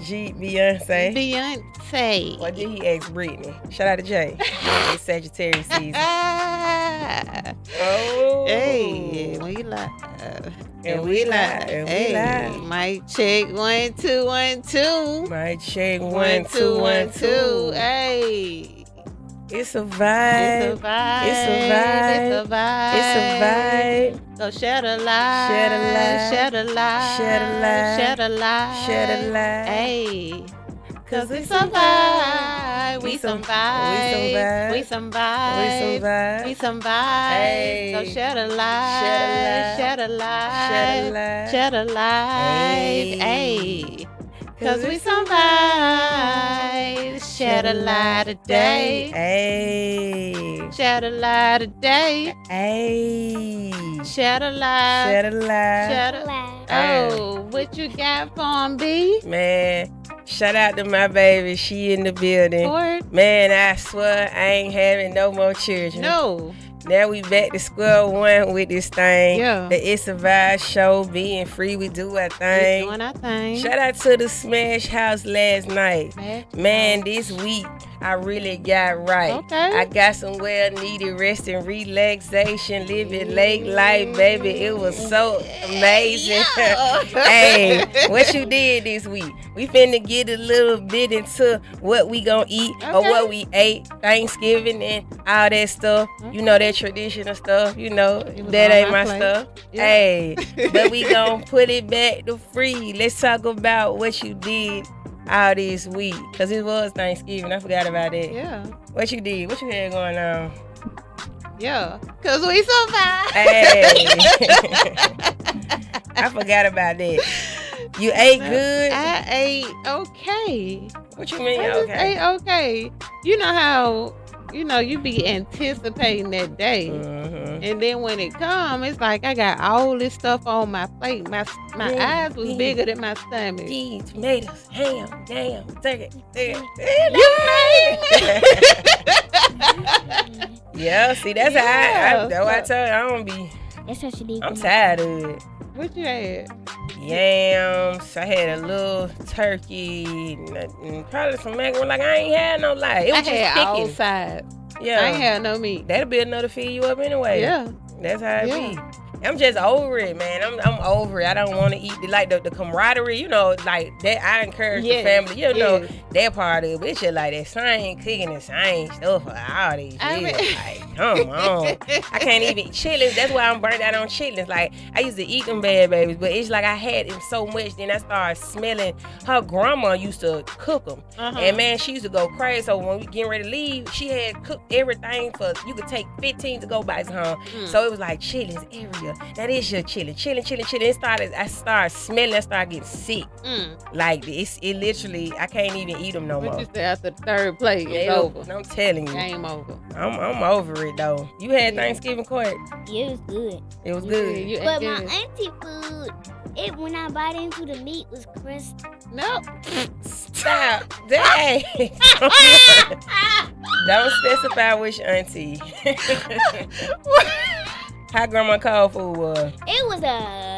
Beyonce. Beyonce. Or did he ask Britney? Shout out to Jay. It's Sagittarius season. Oh. Hey, we live. And we live. And we live. Mic check 1 2 1 2. Mic check 1 2 1 2. Hey. It's a vibe. It's a vibe. It's a vibe. It's a vibe. It's a vibe. So share the light. Share the light. Share the light. Share the light. Share the light. Share the light. Hey. Cause We it's a vibe. We some vibe. We We some vibe. vibe. We some vibe. Hey. So share the light. Share Share the light. the light. Share the light. Share the light. Hey. Hey. Cause we some vibes. Share the light today. Hey. Share the light today. Hey. Share the light. Share the light. Share the light. Oh, what you got for 'em, B? Man, shout out to my baby. She in the building. Ford? Man, I swear I ain't having no more children. No. Now we back to square one with this thing. Yeah. The It's a Vibe show, being free, we do our We thing. doing our thing. Shout out to the Smash House last night. Man, this week I really got right. Okay. I got some well-needed rest and relaxation, living late life, baby. It was so amazing. Hey, what you did this week? We finna get a little bit into what we gonna eat or Okay. what we ate Thanksgiving and all that stuff. You know, that traditional stuff. You know, It was that on ain't my my plate. stuff. Yeah. Hey, but we gonna put it back to free. Let's talk about what you did all this week. Cause it was Thanksgiving. I forgot about that. Yeah. What you did? What you had going on? Yeah. Cause we survived. Hey. I forgot about that. You ate good? I ate okay. What you mean I just okay? ate okay. You know how, you be anticipating that day. Mm-hmm. And then when it come, it's like I got all this stuff on my plate. My Yeah, eyes was yeah. bigger than my stomach. Cheese, tomatoes, ham, damn, turkey. Yeah, see, that's how Yeah. that's why I tell you, I don't be, That's what she did. I'm tired of it. What you had? Yams, I had a little turkey, and probably some macaroni. Like, I ain't had no lie. It I was just had all chicken. sides. Yeah. I ain't had no meat. That'll be enough to fill you up anyway. Yeah. That's how it Yeah. be. I'm just over it, man. I'm over it. I don't want to eat the camaraderie, like that. I encourage Yes, the family, know, yes. that part of it. But it's just like that same cooking the same stuff for all these I years. mean- Like, come on. I can't even chitlins. That's why I'm burnt out on chitlins. Like, I used to eat them bad babies, but it's like I had them so much. Then I started smelling. Her grandma used to cook them, Uh-huh. and man, she used to go crazy. So when we getting ready to leave, she had cooked everything for you could take 15 to go buy home. So it was like chitlins area. That is your chilling. I started smelling. I started getting sick. Like it literally, I can't even eat them no What more. you say after the third plate? It's Yeah, over. I'm telling you, Game over. I'm over it though. You had Thanksgiving court. Yeah, it was good. It was You good. did. You ate But my good. auntie food, when I bite into the meat, was crisp. No. Stop. Dang. Don't specify which auntie. How grandma cold food was. It was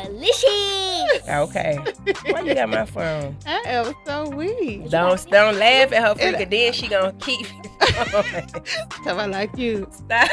delicious. Okay. Why you got my phone? I am so weak. Don't laugh at her freaking. Then she gonna keep. Somebody like you. Stop.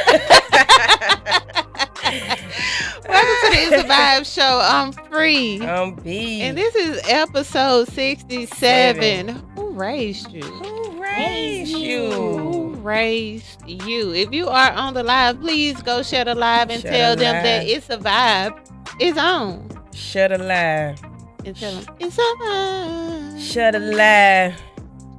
Welcome to the It's a Vibe show. I'm free. I'm B. And this is episode 67. Who raised you? Who raised Who you? raised you? If you are on the live, please go share the live and Share tell the them live. that It's a Vibe is on. Shut a lie. And tell them it's a vibe. Shut a lie.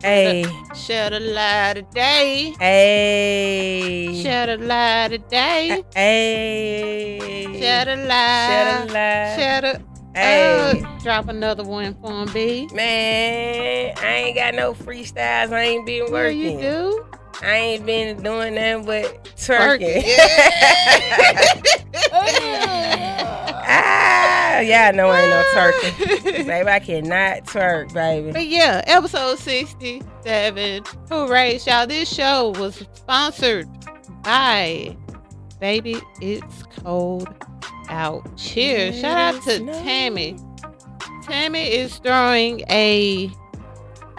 Hey. Share the live today. Hey. Share the live today. Hey. Share the live. Shut a lie. Share the. Hey. Drop another one for 'em, B. Man, I ain't got no freestyles. I ain't been Where working. you do? I ain't been doing nothing but twerking. Yeah, I know I ain't no turkey. Baby, I cannot twerk, baby. But yeah, episode 67. Who raised y'all? This show was sponsored by Baby It's Cold Out. Cheers. Shout out to Yes, no. Tammy. Tammy is throwing a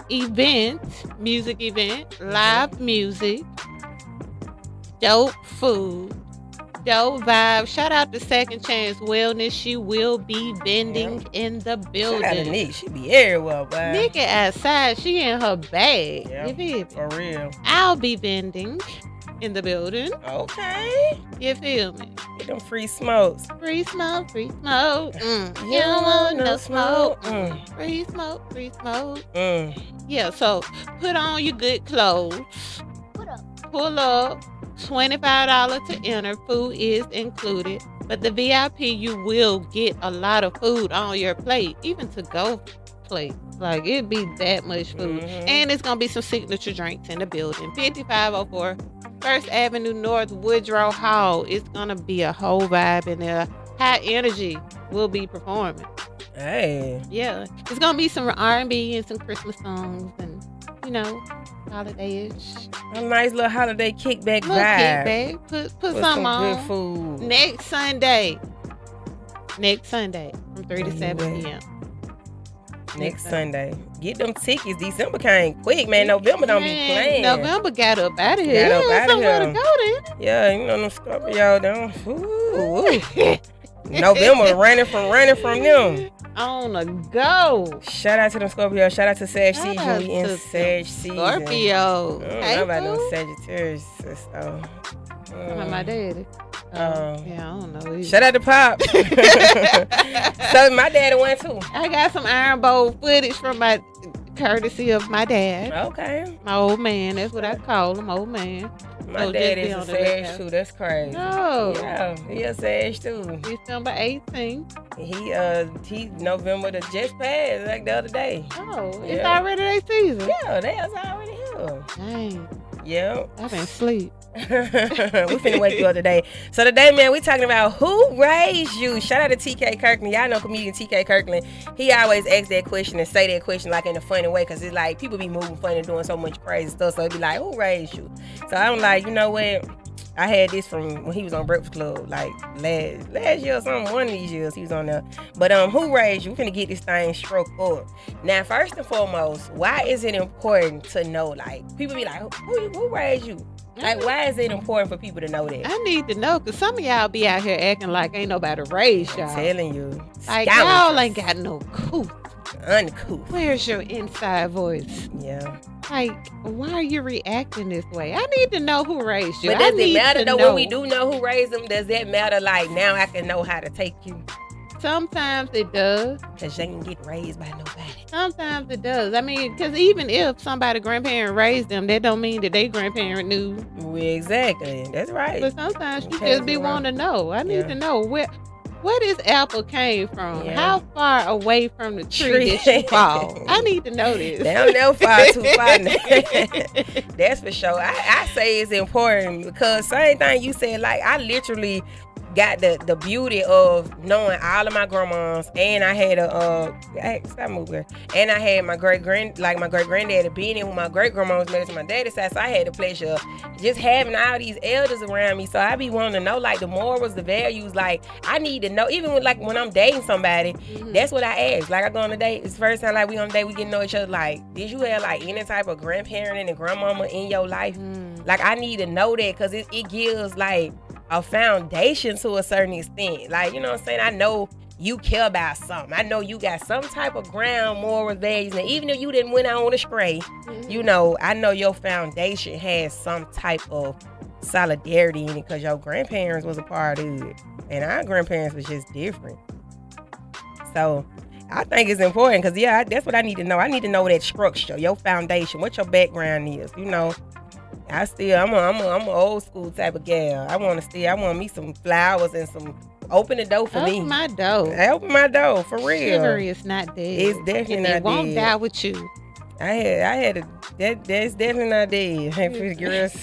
event, music event, live music, dope food, dope vibe. Shout out to Second Chance Wellness. She will be vending in the building. Shout out to Nick. She be everywhere, boy. Nick outside. She in her bag. Yeah, You feel me? for real. I'll be vending in the building. Okay. You feel me? Get them free smokes. Free smoke, free smoke. You don't want no smoke. Free smoke, free smoke. Yeah, so put on your good clothes. What up? Pull up. $25 to enter. Food is included. But the VIP, you will get a lot of food on your plate, even to go plate. Like, it'd be that much food. And it's going to be some signature drinks in the building. 5504 First Avenue North, Woodrow Hall. It's going to be a whole vibe in there. High Energy will be performing. Hey. Yeah. It's going to be some R&B and some Christmas songs and, you know, holiday-ish. A nice little holiday kickback Little vibe. kickback. Put With some some on. good food. Next Sunday from 3 to 7 p.m. Next Sunday. Get them tickets. December came quick, man. November don't be playing. November got up out of here. Got up outta Somewhere here. to go then. Yeah, you know them Scorpio don't. Ooh. November running from them. On the go. Shout out to them Scorpio. Shout out to Sag Shout season. out We in to Sag season. Scorpio. I don't Hey, know about no boo. Sagittarius. So. Talking my daddy. Oh. Yeah, I don't know. Either. Shout out to Pop. So my daddy went too. I got some Iron Bowl footage from my courtesy of my dad. Okay. My old man. That's what I call him, old man. My So dad just be is a on the Sag lookout. too. That's crazy. No. Yeah, he a Sag too. December 18th. He November the just passed like the other day. Oh, it's Yeah. already their season. Yeah, that's already here. Dang. Yeah. I've been asleep. We finna wake you up today. So today, man, we talking about who raised you. Shout out to TK Kirkland. Y'all know comedian TK Kirkland. He always asks that question and say that question like in a funny way, because it's like people be moving funny and doing so much crazy stuff. So it be like, who raised you? So I'm like, you know what? I had this from when he was on Breakfast Club, like last year or something. One of these years he was on there. But who raised you? We finna get this thing struck up. Now, first and foremost, why is it important to know? Like, people be like, who raised you? Like, why is it important for people to know that? I need to know, because some of y'all be out here acting like ain't nobody raised y'all. I'm telling you. Like, Scoundrels. y'all ain't got no couth. Uncouth. Where's your inside voice? Yeah. Like, why are you reacting this way? I need to know who raised you. But I does it need matter to though know. when we do know who raised them? Does that matter? Like, now I can know how to take you? Sometimes it does. Because they can get raised by nobody. Sometimes it does. I mean, because even if somebody grandparent raised them, that don't mean that they grandparent knew. Well, exactly. That's right. But sometimes you Okay, just be you're right. wanting to know. I need Yeah. to know where this apple came from. Yeah. How far away from the tree did she fall? I need to know this. They don't never far too far. That's for sure. I say it's important because same thing you said, like, I literally got the beauty of knowing all of my grandmas, and I had stop moving. And I had my great granddaddy being in with my great grandma was married to my daddy's side, so I had the pleasure of just having all these elders around me. So I be wanting to know like the morals, the values. Like I need to know, even when I'm dating somebody, that's what I ask. Like I go on a date, it's the first time like we on a date, we get to know each other. Like, did you have like any type of grandparent and grandmama in your life? Like I need to know that because it gives like a foundation to a certain extent. Like, you know what I'm saying? I know you care about something. I know you got some type of ground moral values. And even if you didn't went out on a stray, you know, I know your foundation has some type of solidarity in it because your grandparents was a part of it. And our grandparents was just different. So I think it's important because, yeah, that's what I need to know. I need to know that structure, your foundation, what your background is, you know. I'm an old school type of gal. I want me some flowers and some open the door for me. Open my door. Open my door for real. Chivalry is not dead. It's definitely and not it won't dead. die with you. That's definitely not dead. Pretty girls.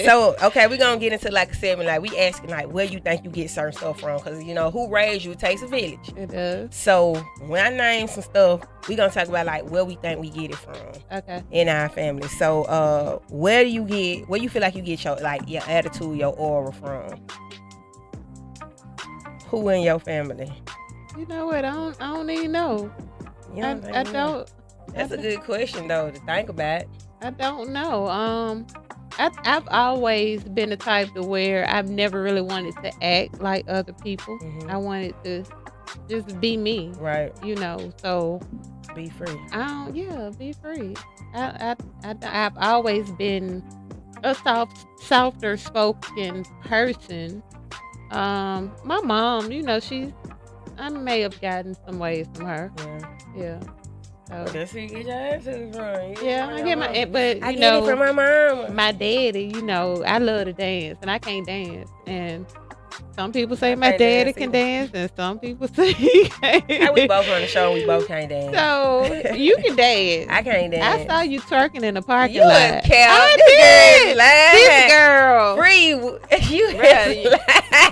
So, okay, we're gonna get into like a segment. Like we asking like where you think you get certain stuff from, because you know who raised you, it takes a village. It does. So when I name some stuff, we gonna talk about like where we think we get it from. Okay. In our family. So where you feel like you get your like your attitude, your aura from? Who in your family? You know what? I don't even know. You know I don't. That's a good question though to think about. I don't know. I've always been the type to where I've never really wanted to act like other people. Mhm. I wanted to just be me, Right. So Be free. be free. I've always been a softer spoken person. My mom, I may have gotten some ways from her. Yeah. So That's where you get your attitude from. yeah, I get but I get it from my mom. my daddy, I love to dance and I can't dance. And some people say I my can't daddy dance can either. dance and some people say he can't. We both on the show. We both can't dance. So you can dance. I can't dance. I saw you twerking in the parking You lot. a cow. I This girl did. is lying. This girl. Free. You Bruh, lying.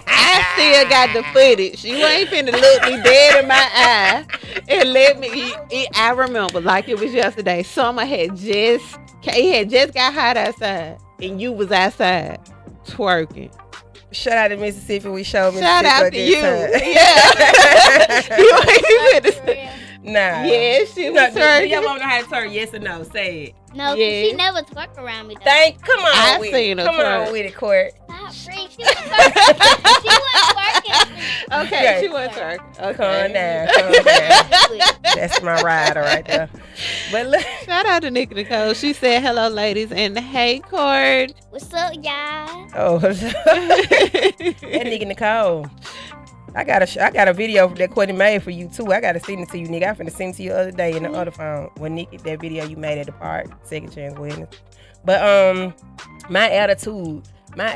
I still got the footage. You ain't finna look me dead in my eye and let me. I remember like it was yesterday. Summer had just got hot outside, and you was outside twerking. Shout out to Mississippi. We showed Mississippi. Shout out a to good you. time. Yeah. You ain't finna. For real. Nah. Yeah, she You was know, do twerking. your mom know how to twerk? Yes or no? Say it. No, 'cause Yeah. she never twerk around me though. Come on I with seen it. her Come twerk. on with it, Court. Stop, free. She was twerking. She was twerking. Okay, she was twerking. Okay. Calm down. Calm down. That's my rider right there. But look. Shout out to Nikki Nicole. She said, hello, ladies, and hey, Cord. What's up, y'all? Oh, that nigga Nicole. I got a video that Courtney made for you too. I gotta send it to you, nigga. I finna send it to you the other day in the other phone. When Nikki, that video you made at the park, second chance witness. But my attitude, my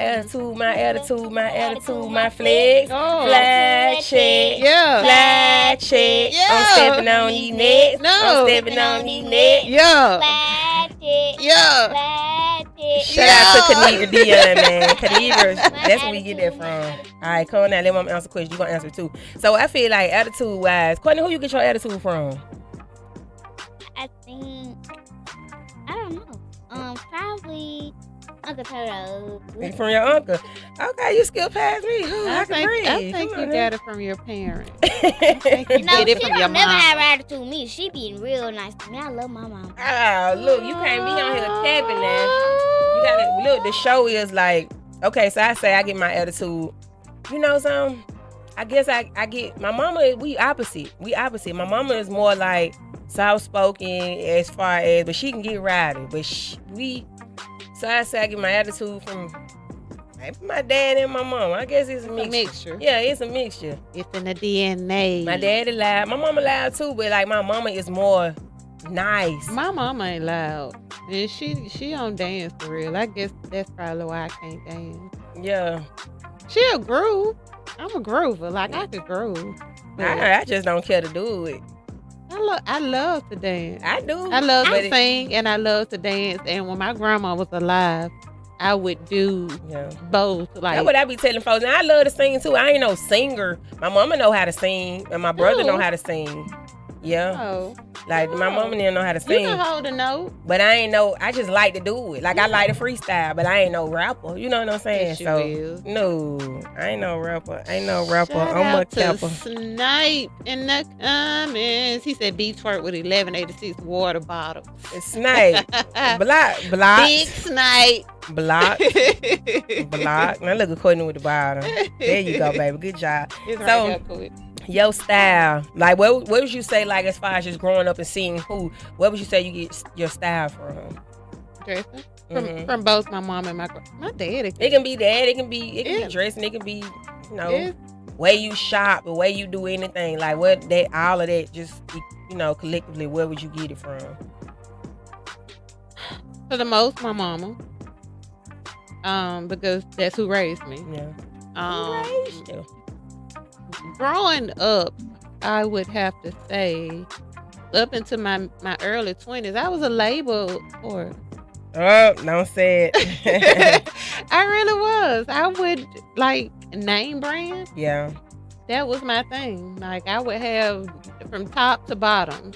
flex, Oh. flag check, Yeah. flag check. Yeah. I'm stepping on these necks. No. I'm stepping on these necks. Yeah. Flat it. Yeah. Flat it. Shout out to Kanitra Dion, man. Kanitra, My that's where we get that from. All right, come on now. Let mom answer the question. You gonna answer too. So I feel like attitude-wise, Courtney, who you get your attitude from? I think I don't know. Probably Uncle Toto. From your uncle. Okay, you still pass me. Ooh, I can breathe. I think Come you on got now. it from your parents. Oh, You No, get she it from don't your never mom. have attitude with me. She be real nice to me. I love my mom. look, you can't be on here tapping now. You gotta look. The show is like, okay, so I say I get my attitude. You know something? I guess I get my mama. We opposite. My mama is more like soft spoken as far as, but she can get rowdy. But so I say I get my attitude from my dad and my mom. I guess it's a mixture. Yeah, it's a mixture. It's in the DNA. My daddy loud. My mama loud too, but like my mama is more nice. My mama ain't loud. And she don't dance for real. I guess that's probably why I can't dance. Yeah. She'll groove. I'm a groover. Like I could groove. But I just don't care to do it. I love to dance. I do. I love but to sing and I love to dance. And when my grandma was alive, I would do both. Like that's what I be telling folks. And I love to sing too. I ain't no singer. My mama know how to sing, and my brother know how to sing. Yeah. oh, Like my mama didn't know how to you sing. can hold a note. But I ain't know. I just like to do it. Like I like to freestyle, but I ain't no rapper. You know what I'm saying? Yes, you So is. no, I ain't no rapper. Shout I'm a out to capper. Snipe in the comments. He said B twerk with 1186 water bottle. It's Snipe. block. Big Snipe. Block. Block. Now look at Courtney with the bottom. There you go, baby. Good job. It's So- right there, quick. Your style, like what would you say, like as far as just growing up and seeing who, what would you say you get your style from? Dressing Mhm. from both my mom and my daddy. It can be that, it can be Yeah. dressing, it can be, It's- way you shop, the way you do anything, like what that all of that just collectively, where would you get it from? for the most, my mama. Because that's who raised me. Yeah. Raised you. Growing up, I would have to say, up into my early 20s, I was a label whore. Oh, don't say it. I really was. I would like name brand. Yeah. That was my thing. Like I would have from top to bottom,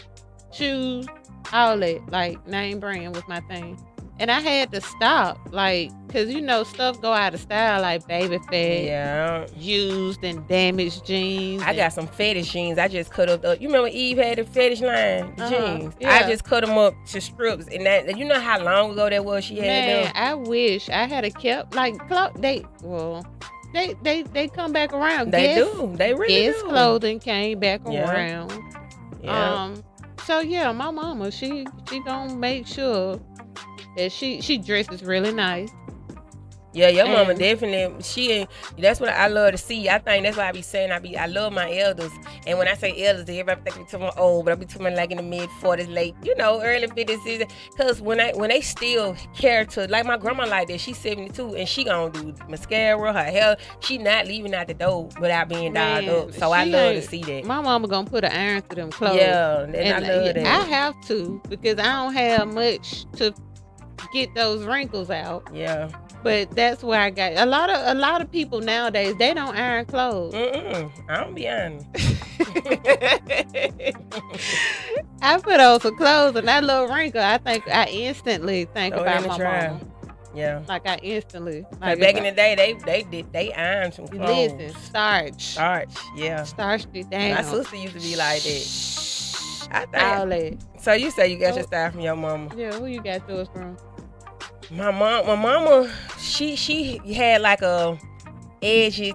shoes, all that. Like name brand was my thing. And I had to stop, like, because, you know, stuff go out of style, like baby fat, Yeah. used and damaged jeans. I got some fetish jeans. I just cut up you remember Eve had the fetish line, the jeans. Yeah. I just cut them up to strips, and that, you know how long ago that was she had Man, them? I wish I had a kept, like, they come back around. They do. They really Guess do. clothing came back Yeah. around. Yeah. So yeah, my mama, she gonna make sure that she dresses really nice. Yeah, your mama And- definitely. That's what I love to see. I think that's why I be saying I love my elders. And when I say elders, everybody think me to my old, but I be talking like in the mid 40s, late, you know, early 50s. Cause when they still care to, like my grandma like that, she's 72 and she gonna do mascara, her hair. She not leaving out the door without being dialed Man, up. So I she love to ain't- see that. My mama gonna put an iron to them clothes. Yeah, and I love that. I have to, because I don't have much to get those wrinkles out. Yeah. But that's where I got a lot of people nowadays. They don't iron clothes. I don't be honest. I put on some clothes and that little wrinkle, I instantly think Throw it about in the my dryer. mama. Yeah. Like I instantly. Like Like back in the day, they ironed some clothes. listen, starch Yeah. it down. My sister used to be like that. I All think. that. So you say you got your style from your mama? Yeah, who you got yours from? My mama, she had like a edgy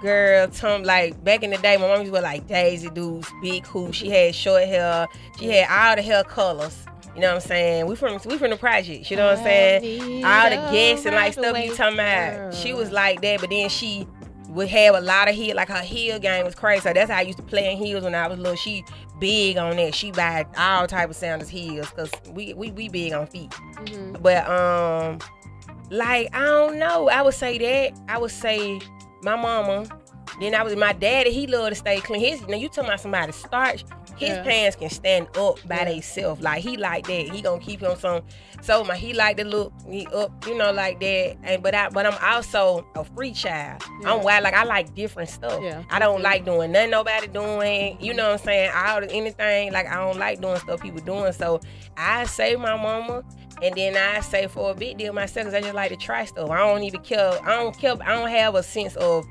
girl, like back in the day. My mom used to wear like Daisy Dukes, big hoops. She had short hair. She had all the hair colors. You know what I'm saying? We from the projects. You know what I'm saying? All the guests and like stuff you talking about. She was like that, but then she would have a lot of heel. Like her heel game was crazy. So that's how I used to play in heels when I was little. She big on that. She buy all type of sandals heels because we big on feet. Mm-hmm. But like I don't know. I would say that. I would say my mama. Then my daddy. He loved to stay clean. You talking about somebody starch? His pants can stand up by themselves. Like he like that. He gonna keep him some. So he like to look up, you know, like that. And but I'm also a free child. Yeah. I'm wild. Like I like different stuff. Yeah. I don't like doing nothing nobody doing. You know what I'm saying? Anything. Like I don't like doing stuff people doing. So I say my mama. And then I say for a big deal myself, because I just like to try stuff. I don't even care. I don't have a sense of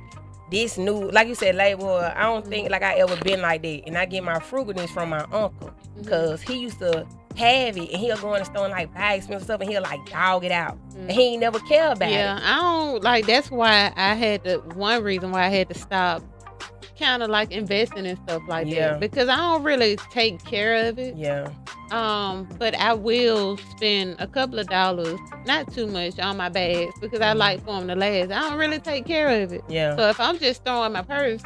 this new, like you said, label. I don't think like I ever been like that. And I get my frugalness from my uncle, because he used to have it, and he'll go in the store and like buy expensive stuff, and he'll like dog it out. And he ain't never care about it. Yeah, I don't like. That's why one reason why I had to stop, kind of like investing in stuff like that, because I don't really take care of it. Yeah. But I will spend a couple of dollars, not too much, on my bags, because I like for them to last. I don't really take care of it. Yeah. So if I'm just throwing my purse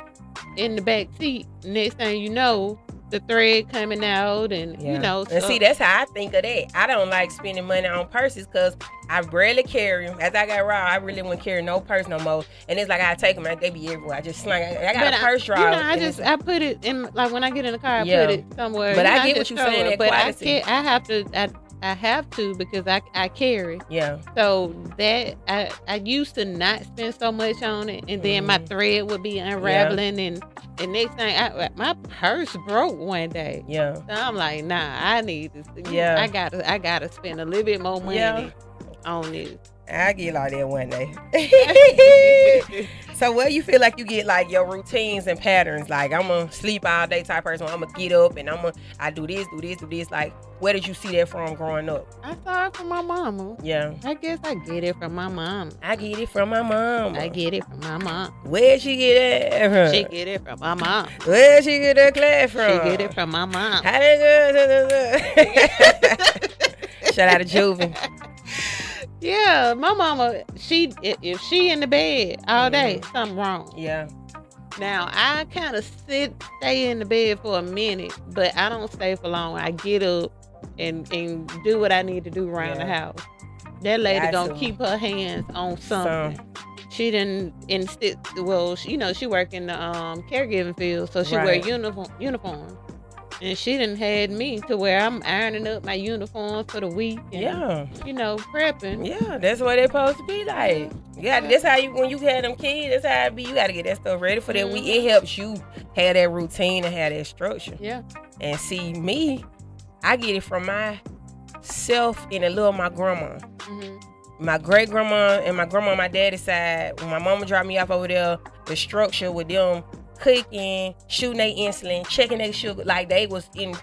in the back seat, next thing you know, the thread coming out, and you know. And see, that's how I think of that. I don't like spending money on purses because I rarely carry them. As I got raw, I really wouldn't carry no purse no more. And it's like I take them, they be everywhere. I just slang. I got a purse drawer. I put it in, like when I get in the car, I put it somewhere. But I get what you're saying. That but quality. I have to because I carry. Yeah. So that I used to not spend so much on it, and then my thread would be unraveling, and next thing my purse broke one day. Yeah. So I'm like, nah, I need this. Yeah. I gotta spend a little bit more money on this. I get like that one day. So where you feel like you get like your routines and patterns? Like I'm a sleep all day type person. I'm gonna get up and I do this. Like where did you see that from growing up? I saw it from my mama. Yeah. I guess I get it from my mom. I get it from my mom. I get it from my mom. Where'd she get that from? She get it from my mom. Where'd she get that class from? She get it from my mom. How that girl? Shout out to Juvie. Yeah, my mama, if she in the bed all day, something wrong. Yeah. Now, I kind of stay in the bed for a minute, but I don't stay for long. I get up and do what I need to do around the house. That lady gonna keep her hands on something. She didn't instead. Well, she work in the caregiving field, so she wear uniform. And she done had me to where I'm ironing up my uniforms for the week. And, prepping. Yeah, that's what they supposed to be like. That's how when you have them kids, that's how it be. You got to get that stuff ready for that week. It helps you have that routine and have that structure. Yeah. And see, me, I get it from myself and a little of my grandma. My great grandma and my grandma on my daddy's side, when my mama dropped me off over there, the structure with them cooking, shooting their insulin, checking their sugar, like they was in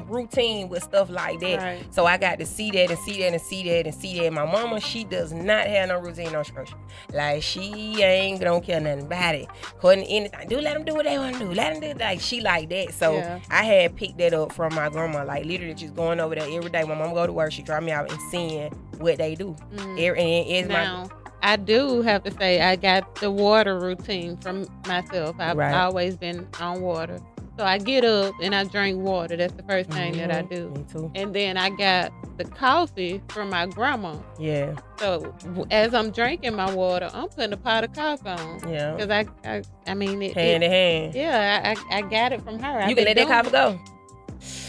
routine with stuff like that. Right. So I got to see that and see that and see that and see that. My mama, she does not have no routine, no structure. Like she ain't don't care nothing about it. According to anything, let them do what they want to do. Let them do like she like that. So I had picked that up from my grandma. Like literally just going over there every day. My mama go to work, she drop me out and seeing what they do. I do have to say I got the water routine from myself. I've always been on water. So I get up and I drink water. That's the first thing that I do. Me too. And then I got the coffee from my grandma. Yeah. So as I'm drinking my water, I'm putting a pot of coffee on. Yeah. Because I mean, hand in hand. Yeah, I got it from her. You can let that coffee go.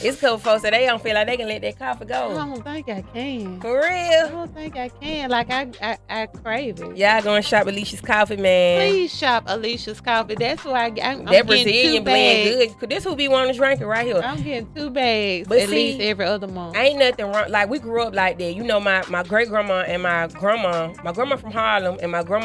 It's a couple folks that they don't feel like they can let that coffee go. I don't think I can. For real? I don't think I can. Like, I crave it. Y'all going to shop Alicia's Coffee, man. Please shop Alicia's Coffee. That's who I'm that Brazilian blend good. Cause this who be wanting to drink it right here. I'm getting 2 bags but at least every other month. Ain't nothing wrong. Like, we grew up like that. You know, my great grandma and my grandma from Harlem and my great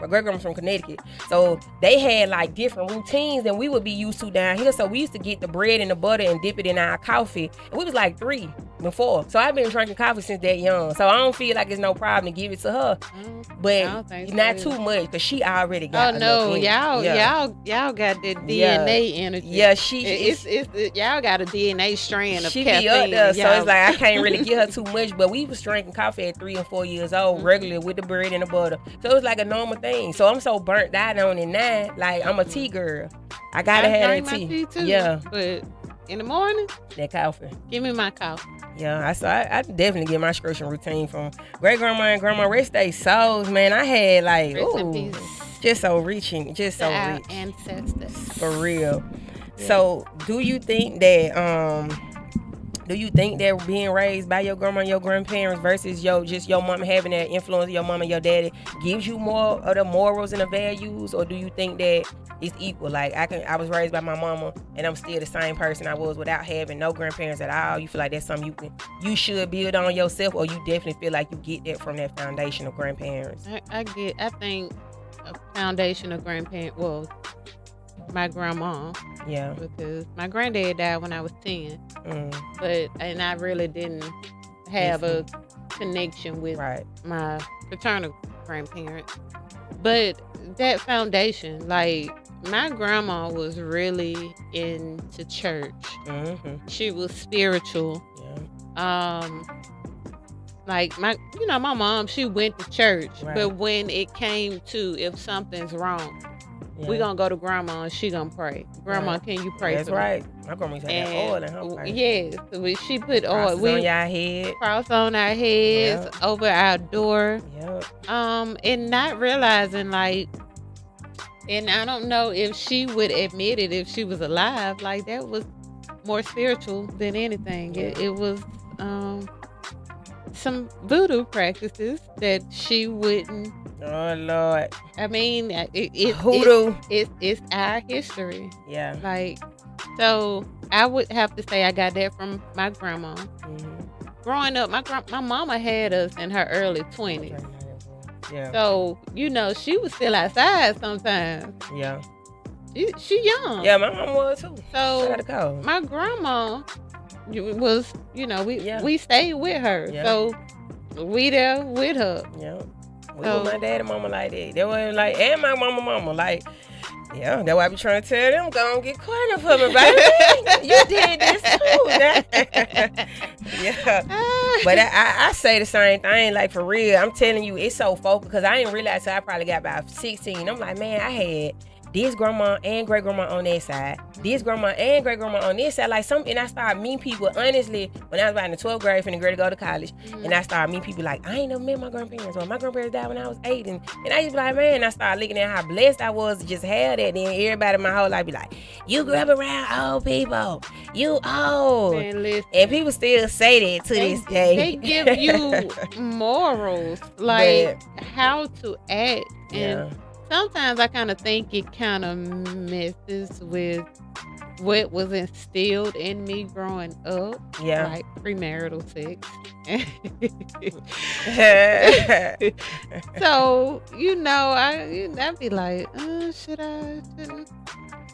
grandma from Connecticut. So they had like different routines than we would be used to down here. So we used to get the bread and the butter and dip it in our coffee. And we was like 3 and 4. So I've been drinking coffee since that young. So I don't feel like it's no problem to give it to her. But not too much because she already got y'all got that DNA energy. Yeah, y'all got a DNA strand of she caffeine. Be up there, so it's like I can't really give her too much. But we was drinking coffee at 3 and 4 years old regularly with the bread and the butter. So it was like a normal thing. So I'm so burnt out on it now. Like I'm a tea girl. I gotta have that tea. Too, yeah, but in the morning, that coffee. Give me my coffee. Yeah, I definitely get my scratching routine from great grandma and grandma. Rest they souls, man. I had like just so reaching, just so our rich ancestors for real. Yeah. So, do you think that being raised by your grandma and your grandparents versus your mom having that influence of your mom and your daddy gives you more of the morals and the values, or do you think that it's equal? Like I was raised by my mama and I'm still the same person I was without having no grandparents at all. You feel like that's something you should build on yourself, or you definitely feel like you get that from that foundation of grandparents? I think a foundation of grandparents. Well, my grandma. Yeah. Because my granddad died when I was 10. And I really didn't have a connection with my paternal grandparents. But that foundation, like my grandma was really into church. She was spiritual. Yeah. Like my mom, she went to church, but when it came to if something's wrong, we gonna go to grandma and she gonna pray. Grandma, can you pray That's for right. me? My grandma used to have oil in her face. Yes, she put oil. On your head. Cross on our heads, over our door. Yep. And not realizing like, and I don't know if she would admit it if she was alive. Like that was more spiritual than anything. It was some voodoo practices that she wouldn't. Oh Lord! I mean, hoodoo. It's our history. Yeah. Like, so I would have to say I got that from my grandma. Growing up, my mama had us in her early 20s. Yeah. So she was still outside sometimes. Yeah. She young. Yeah, my mom was too. So my grandma was, we stayed with her. Yeah. So we there with her. Yeah. We with my dad and mama like that. They were like, and my mama like, yeah, that's why I be trying to tell them, go and get quiet for me, baby. You did this too. Yeah. But I say the same thing, like for real. I'm telling you, it's so focused because I didn't realize till I probably got about 16. I'm like, man, I had this grandma and great grandma on that side, this grandma and great grandma on this side, and I started meeting people. Honestly, when I was about in the 12th grade, finna ready to go to college, and I started meeting people like I ain't never met my grandparents, or my grandparents died when I was 8, and I just be like, man, I started looking at how blessed I was to just have that. Then everybody my whole life be like, you grew up around old people, you old, man, and people still say that to this day. They give you morals, like how to act, and sometimes I kind of think it kind of messes with what was instilled in me growing up, Yeah. like premarital sex. So, I'd be like, should I? Shouldn't?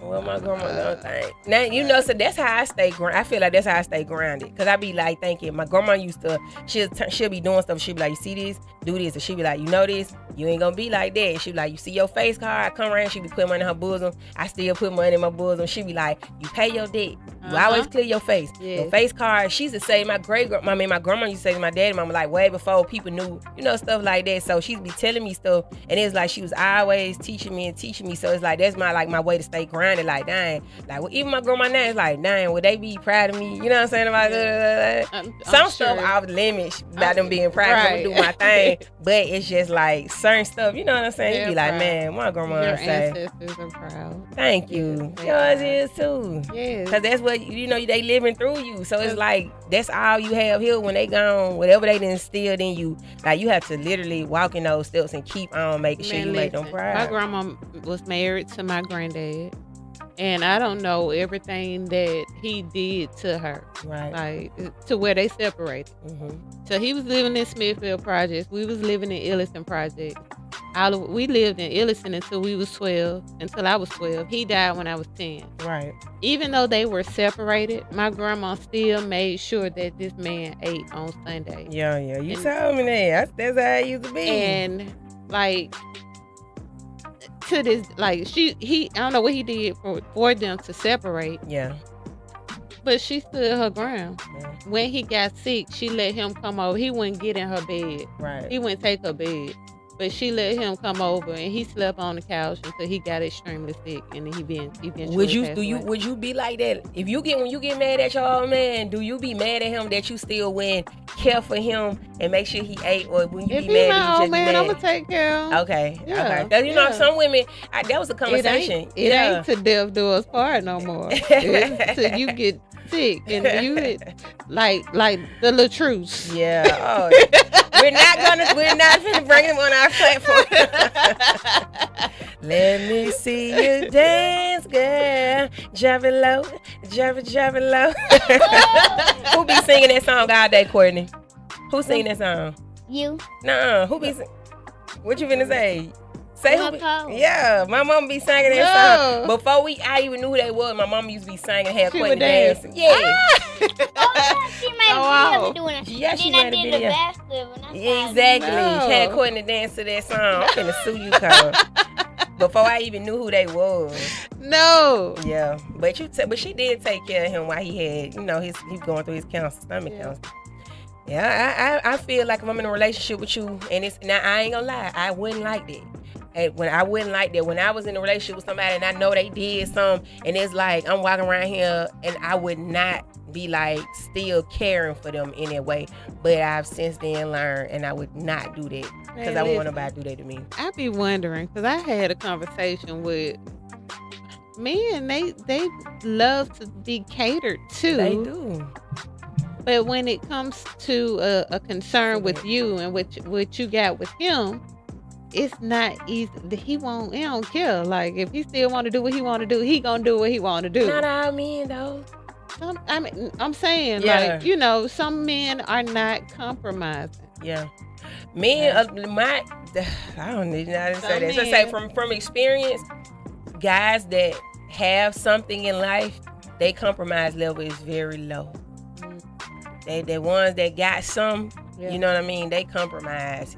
Well, my grandma don't think. Now, so that's how I stay grounded. I feel like that's how I stay grounded. Because I be like thinking, my grandma used to, she'll be doing stuff. She'll be like, you see this? Do this. And she'll be like, you know this? You ain't going to be like that. She'll be like, you see your face card? I come around, she be putting money in her bosom. I still put money in my bosom. She be like, you pay your debt. You always clear your face. Yes. Your face card, she used to say, my grandma used to say to my daddy, mama, like way before people knew, stuff like that. So she'd be telling me stuff. And it was like, she was always teaching me. So it's like, that's my way to stay grounded. Like, dang. Like, well, even my grandma now is like, dang, would they be proud of me? You know what I'm saying? About some stuff off limits about them being proud of me, do my thing. But it's just like certain stuff, you know what I'm saying? You be like, man, my grandma Your say. ancestors are proud. Thank you. Yes, Yours is too. Yes. Because that's what, they living through you. So it's like, that's all you have here when they gone. Whatever they instilled in you, like, you have to literally walk in those steps and keep on making sure you make them proud. My grandma was married to my granddad. And I don't know everything that he did to her. Right. Like, to where they separated. Mm-hmm. So he was living in Smithfield Projects. We was living in Illiston Projects. We lived in Illiston until I was 12. He died when I was 10. Right. Even though they were separated, my grandma still made sure that this man ate on Sunday. Yeah. You told me that. That's how it used to be. And, like, to this, like, I don't know what he did for them to separate. Yeah. But she stood her ground. Yeah. When he got sick, she let him come over. He wouldn't get in her bed. Right. He wouldn't take her bed. But she let him come over, and he slept on the couch until he got extremely sick, and then he eventually Would you be like that? When you get mad at your old man, do you be mad at him that you still went care for him and make sure he ate, or when you if be he mad, my you old just man, be mad? I'm gonna take care of him. Okay. Yeah, Because you know some women, that was a conversation. It ain't to death do us part no more. It's till you get sick and you like the Latrice. Yeah. Oh, we're not finna bring him on our platform. Let me see you dance, girl. Drop it low, drop it low. Who be singing that song all day, Courtney? Who sing that song? You. Nuh-uh. Who be singing? What you finna say? Say who? Yeah, my mom be singing that song. Before I even knew who they was, my mom used to be singing, had Courtney dancing. Yeah. She made a video doing it. Yeah, she then made a I did video. the basketball. Exactly. No. Had Courtney dance to that song. I'm finna sue you, Carl. Before I even knew who they was. No. Yeah, but she did take care of him while he had, he going through his stomach cancer. Yeah, I feel like if I'm in a relationship with you, and now I ain't gonna lie, I wouldn't like that. And when I was in a relationship with somebody and I know they did something, and it's like I'm walking around here and I would not be like still caring for them in that way. But I've since then learned, and I would not do that because I want nobody to do that to me. I be wondering, because I had a conversation with men, they love to be catered to. They do. But when it comes to a concern with you and what you got with him, it's not easy. He don't care. Like, if he still want to do what he want to do, he gonna do what he want to do. Not all men though. I'm saying, like, some men are not compromising. Yeah. Men, I don't even know how to say that. So say from experience, guys that have something in life, their compromise level is very low. They ones that got some, you know what I mean? They compromise.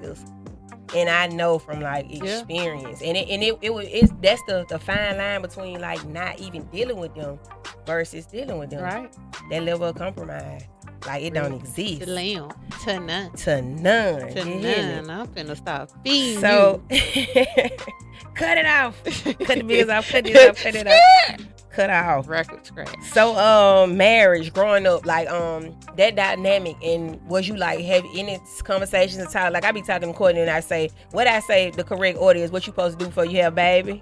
And I know from like experience, that's the fine line between like not even dealing with them versus dealing with them. Right. That level of compromise, like it don't exist. To none. To none. I'm finna stop feeding so, cut it off. Cut the bills off. Cut this off. Cut it off. Cut off. Record scratch. So, marriage, growing up, like, that dynamic, and was you like have any conversations and talk? Like, I be talking to Courtney and I say the correct order is what you supposed to do before you have a baby.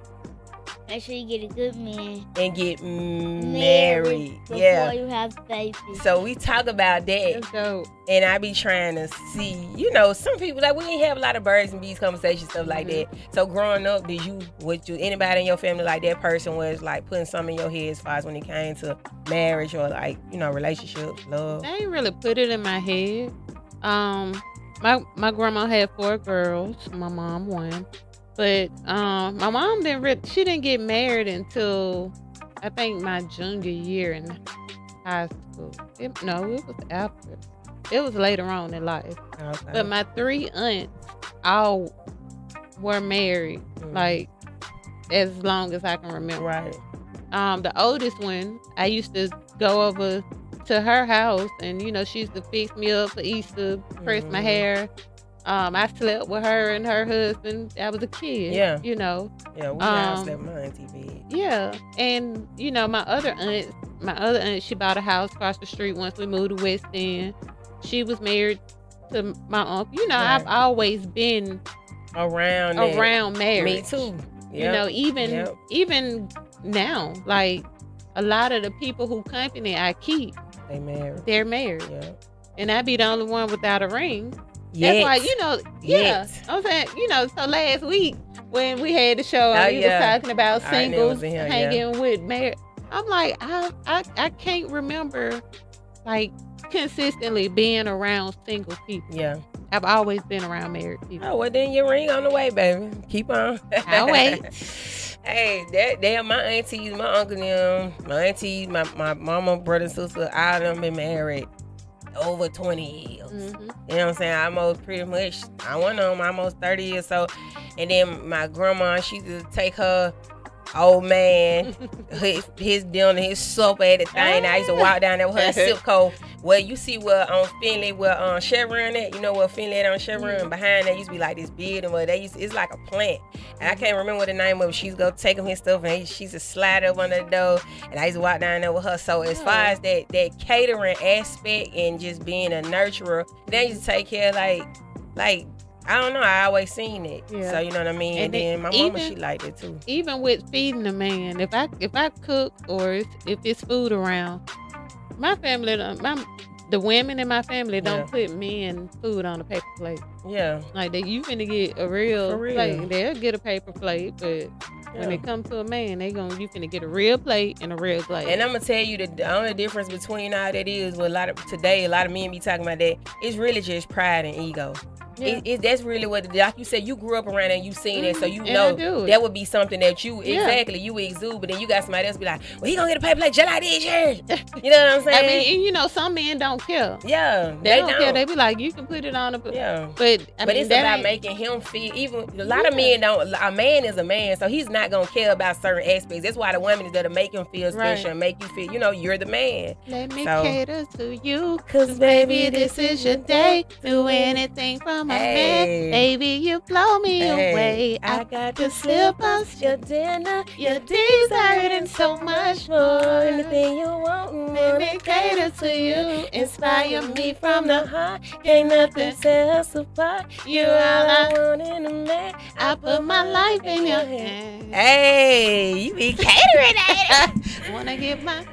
Make sure you get a good man. And get married. Before Yeah. you have babies. So we talk about that. That's dope. And I be trying to see, some people, like, we didn't have a lot of birds and bees conversations, stuff like that. So growing up, anybody in your family, like, that person was, like, putting something in your head as far as when it came to marriage or, like, relationships, love? They ain't really put it in my head. My grandma had 4 girls. My mom 1. But my mom she didn't get married until I think my junior year in high school. It was after. It was later on in life. Okay. But my 3 aunts all were married, like, as long as I can remember. Right. The oldest one, I used to go over to her house, and she used to fix me up for Easter, press my hair. I slept with her and her husband. I was a kid. Yeah. Yeah, we all slept in my auntie bed. Yeah, and my other aunt, she bought a house across the street once we moved to West End. She was married to my uncle. Right. I've always been around marriage. Me too. Yep. Even now, like, a lot of the people who company I keep, they're married. Yeah. And I be the only one without a ring. Yes. That's why, Yes. I'm saying, so last week when we had the show, we was talking about singles hanging with married. I'm like, I can't remember, like, consistently being around single people. Yeah. I've always been around married people. Oh, well, then your ring on the way, baby. Keep on. I'll wait. Hey, they're my aunties, my uncle, them, my aunties, my mama, brother, sister, all of them been married over 20 years. Mm-hmm. You know what I'm saying? Almost pretty much, I went on almost 30 years. So, and then my grandma, she used to take her old man, his dinner, his supper, everything. I used to walk down there with her zip code. Well, you see where on Finley, where Chevron at, where Finley at on Chevron, behind that used to be like this building where it's like a plant. And I can't remember what the name of it. She used to go take him his stuff and she used to slide up under the door. And I used to walk down there with her. So as far as that catering aspect and just being a nurturer, they used to take care of like I don't know. I always seen it. Yeah. So you know what I mean. And then my mama, she liked it too. Even with feeding a man, if I cook or if it's food around, my family, the women in my family don't put men food on a paper plate. Yeah. Like you finna get a real plate. They'll get a paper plate, but when it comes to a man, you finna get a real plate and a real plate. And I'm gonna tell you the only difference between all that is with a lot of men be talking about that. It's really just pride and ego. Yeah. That's really what, like you said, you grew up around and you seen it, so you know that would be something that you you exude, but then you got somebody else be like, well, he gonna get a paper plate just like this. You know what I'm saying? I mean, some men don't care. Yeah, they don't care. They be like, you can put it on but it's about making him feel. Even a lot of men don't. A man is a man, so he's not gonna care about certain aspects. That's why the women is there to make him feel special, and make you feel, you're the man. Let me cater to you, cause baby, this is your day. Do anything from my man. Baby, you blow me away. I got to slip us your dinner, your dessert, and so much more. Anything you want, let me cater to you. Inspire me from the heart. Ain't nothing set us apart. You're all I want in a man. I put my life in your hands. Hey, you be catering at it. Wanna give my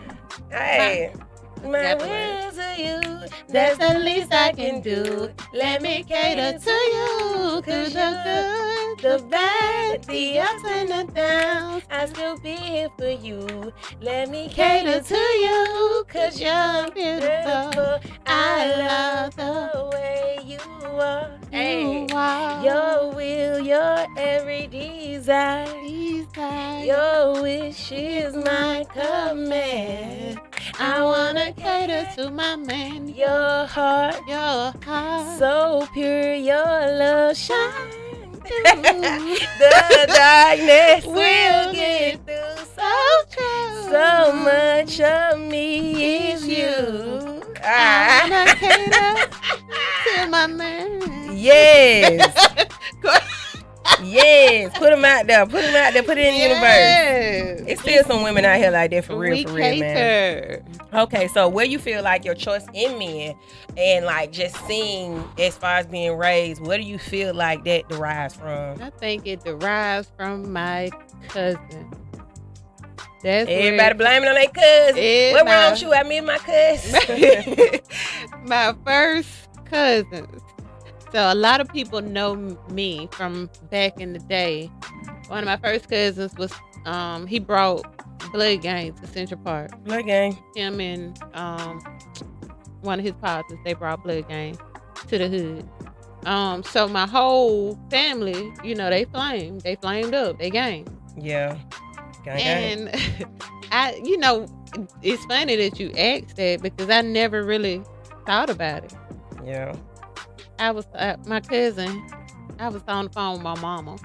my will to you. That's the least I can do. Let me cater to you. Cause you're good, the bad, the ups and the downs. I'll still be here for you. Let me cater to you. Cause you're beautiful. I love the way you are. You are. Your will, your every desire. Your wish is my command. I wanna cater to my man. Your heart, so pure, your love shine. The darkness will get through. So true. So much of me is you. I wanna cater to my man. Yes. Yes, put them out there. Put it in the universe. It's still some women out here like that for real, man. Okay, so where you feel like your choice in men and like just seeing as far as being raised, where do you feel like that derives from? I think it derives from my cousin. That's everybody blaming on their cousin. What wrong with you? I miss my cousin. My first cousins. So a lot of people know me from back in the day. One of my first cousins was he brought Blood Gang to Central Park. Blood Gang. Him and one of his partners, they brought Blood Gang to the hood. So my whole family, they flamed up, they gang. Yeah. Gang. And it's funny that you asked that because I never really thought about it. Yeah. I was my cousin. I was on the phone with my mama,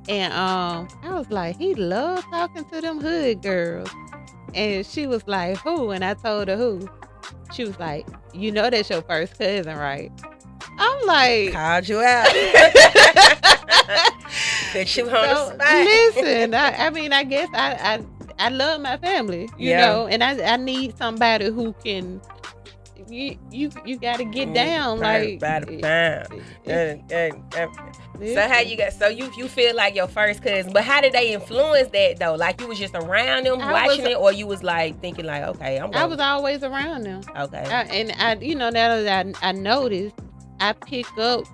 and I was like, he loved talking to them hood girls, and she was like, who? And I told her who. She was like, that's your first cousin, right? I'm like, called you out. That you on the spot. Listen, I mean, I guess I love my family, you know, and I need somebody who can. You got to get down like. So how you got? So you feel like your first cousin, but how did they influence that though? Like you was just around them watching it, or you was like thinking like, okay, I was always around them. Okay, now that I noticed, I pick up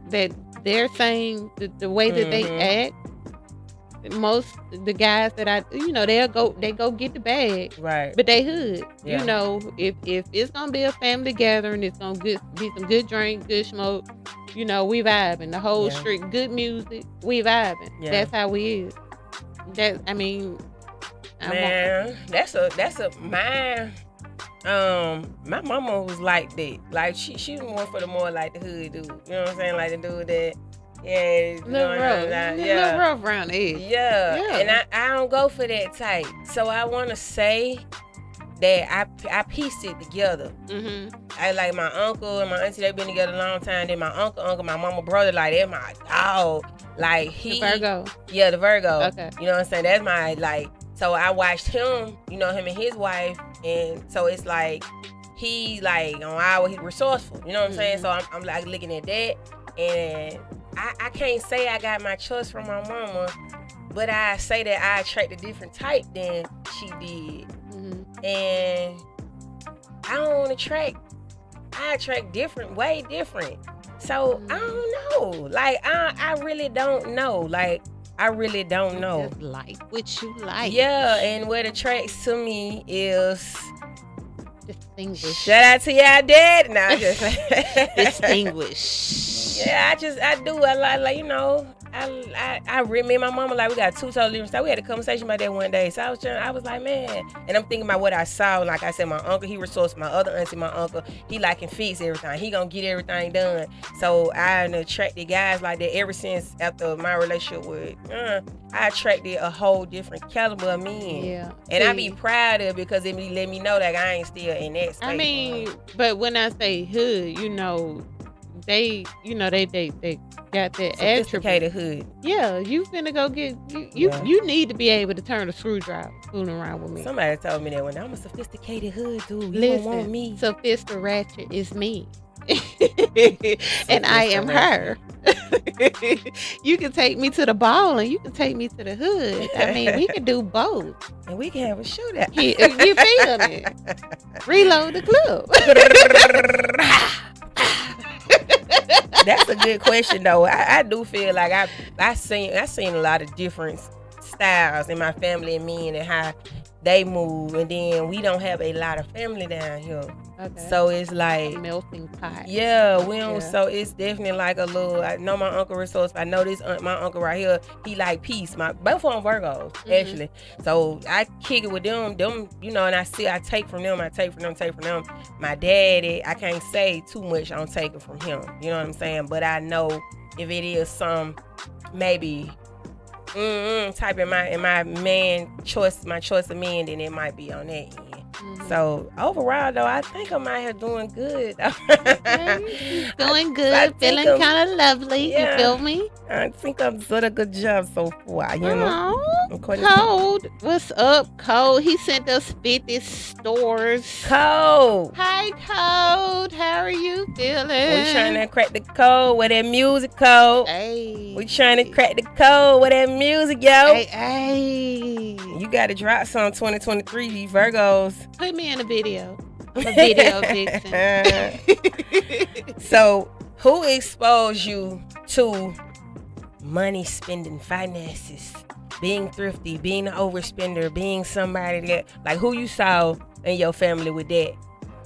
that they're saying the way that they act. Most the guys that they go get the bag, right? But they hood, yeah. If it's gonna be a family gathering, it's gonna be some good drink, good smoke. We vibing the whole street, good music, we vibing. Yeah. That's how we is. My mama was like that. Like she was more for the more like the hood dude. You know what I'm saying? Like the dude that. Yeah, little rough around the edge. Yeah, and I don't go for that type. So I want to say that I pieced it together. Mm-hmm. I like my uncle and my auntie. They've been together a long time. Then my uncle, my mama, brother, like they're my dog. Like the Virgo. Yeah, the Virgo. Okay. You know what I'm saying? That's my like. So I watched him. Him and his wife, and so it's like he like he resourceful. You know what I'm saying? So I'm like looking at that. And I can't say I got my trust from my mama, but I say that I attract a different type than she did. Mm-hmm. And I don't attract. I attract different, way different. So I don't know. Like I really don't know. Like I really don't know. Just like what you like. Yeah, and what attracts to me is distinguished. Shout out to y'all dad. Nah, just distinguished. Yeah, I do. I like I me and my mama, like, we got two totally different styles. We had a conversation about that one day. So I was like, man. And I'm thinking about what I saw. Like I said, my uncle, he resourced. My other auntie, my uncle, he like can fix everything. He gonna get everything done. So I attracted guys like that ever since after my relationship with, I attracted a whole different caliber of men. Yeah. And I be proud of it because it let me know that I ain't still in that space. I mean, but when I say hood, they got that sophisticated hood. Yeah, you finna go get you need to be able to turn a screwdriver fooling around with me. Somebody told me that when I'm a sophisticated hood dude, you Listen, don't want me. Sophistic Ratchet is me. And I am her. You can take me to the ball and you can take me to the hood. I mean, we can do both. And we can have a shootout. You feel me? Reload the clip. That's a good question though. I do feel like I seen a lot of different styles in my family and me, and how they move, and then we don't have a lot of family down here. Okay. So it's like a melting pot. Yeah, we don't. Yeah. So it's definitely like a little. I know my uncle resourceful. I know this my uncle right here. He like peace. Both of them Virgos actually. So I kick it with them. And I take from them. I take from them. My daddy, I can't say too much on taking from him. You know what I'm saying? But I know if it is some maybe type in my man choice, my choice of men, then it might be on that end. Mm-hmm. So overall though, I think I'm out here doing good. Doing good, feeling kind of lovely. Yeah, you feel me? I think I'm doing a good job so far. Code, what's up, Code? He sent us 50 stores. Code. Hi, Code. How are you feeling? We trying to crack the code with that music code. Hey. We trying to crack the code with that music, yo. Hey. You got to drop some 2023, these Virgos. Put me in a video. I'm a video vixen. So, who exposed you to money spending, finances, being thrifty, being an overspender, being somebody that, like, who you saw in your family with that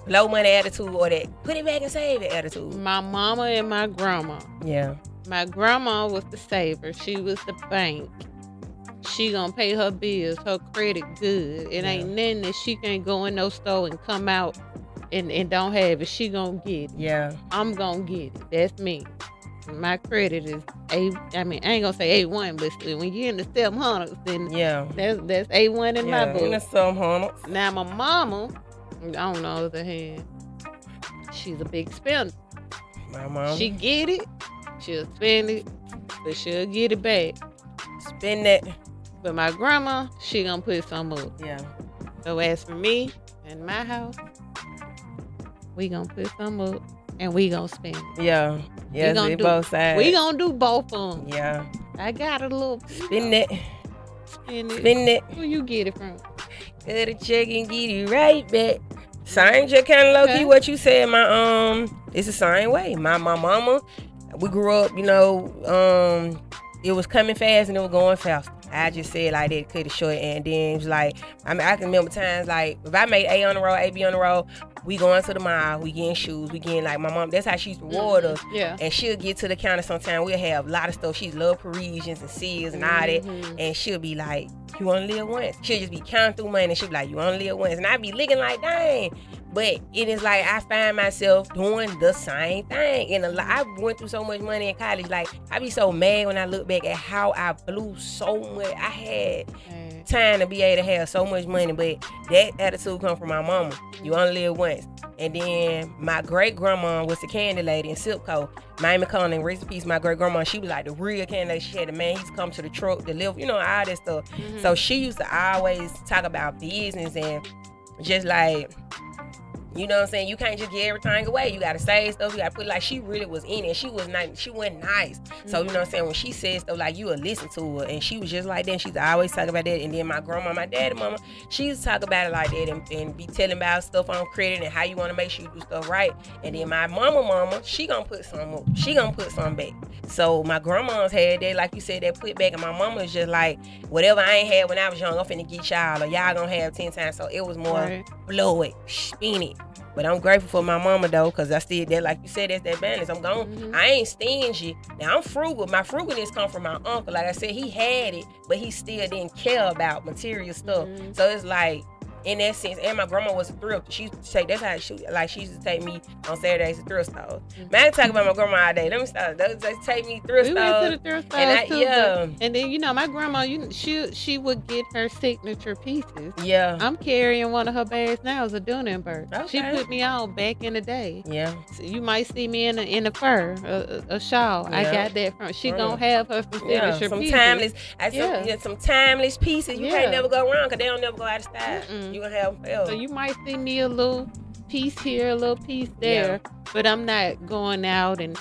low money attitude or that put it back and save it attitude? My mama and my grandma. Yeah. My grandma was the saver. She was the bank. She gonna pay her bills, her credit good. It ain't nothing that she can't go in no store and come out and don't have it. She gonna get it. Yeah. I'm gonna get it. That's me. My credit is I ain't gonna say A1, but still, when you're in the 700s, then that's A1 in my book. In the 700s. Now my mama, on the other hand, she's a big spender. My mom. She get it, she'll spend it, but she'll get it back. Spend it. But my grandma, she gonna put some up. Yeah. So as for me and my house, we gonna put some up and we gonna spend it. Yeah. Yeah, both sides. We gonna do both of them. Yeah. I got a little. Spend it. Spend it. Spend it. Where you get it from? Cut a check and get it right back. Same, just kind of low key what you said. It's the same way. My mama, we grew up, it was coming fast and it was going fast. I just said like that, cut it short, and then it was like, I can remember times like if I made A on the road, A, B on the road, we going to the mall, we getting shoes, we getting like my mom, that's how she used to reward us. Yeah. And she'll get to the counter sometime, we'll have a lot of stuff. She love Parisians and Sears and all that. And she'll be like, you only live once. She'll just be counting through money and she'll be like, you only live once. And I be looking like, dang. But it is like I find myself doing the same thing. And I went through so much money in college. Like, I be so mad when I look back at how I blew so much. I had time to be able to have so much money, but that attitude come from my mama. You only live once. And then my great grandma was the candy lady in Silco. Miami Conning, rest in peace, my great grandma. She was like the real candy lady. She had the man, he used to come to the truck to live, all that stuff. So she used to always talk about business and just like, you know what I'm saying? You can't just give everything away. You gotta save stuff. You gotta put like she really was in it. She was not. She wasn't nice. So you know what I'm saying? When she said stuff like you would listen to her, and she was just like that. She's always talking about that. And then my grandma, my daddy, mama, she used to talk about it like that and be telling about stuff on credit and how you want to make sure you do stuff right. And then my mama, she gonna put some up. She gonna put some back. So my grandma's had that, like you said, that put back, and my mama was just like, whatever I ain't had when I was young, I'm finna get y'all, or y'all gonna have 10 times. So it was more blow it, spin it. But I'm grateful for my mama though, because I still that, like you said, that's that balance. I'm gone. I ain't stingy. Now I'm frugal. My frugalness come from my uncle. Like I said, he had it, but he still didn't care about material stuff. So it's like, in that sense, and my grandma was a thrift. She used to take, that's how she used to take me on Saturdays to thrift stores. Man, I talk about my grandma all day. Let me start. They just take me thrift stores. We went to the thrift stores and too. And then my grandma, she would get her signature pieces. Yeah. I'm carrying one of her bags now as a Dunenberg. Okay. She put me on back in the day. Yeah. So you might see me in a fur, a shawl. I got that from. She gonna have her some signature some pieces. Timeless. Some timeless pieces. You can't never go wrong because they don't never go out of style. You gonna have them forever. So you might see me a little piece here, a little piece there, but I'm not going out and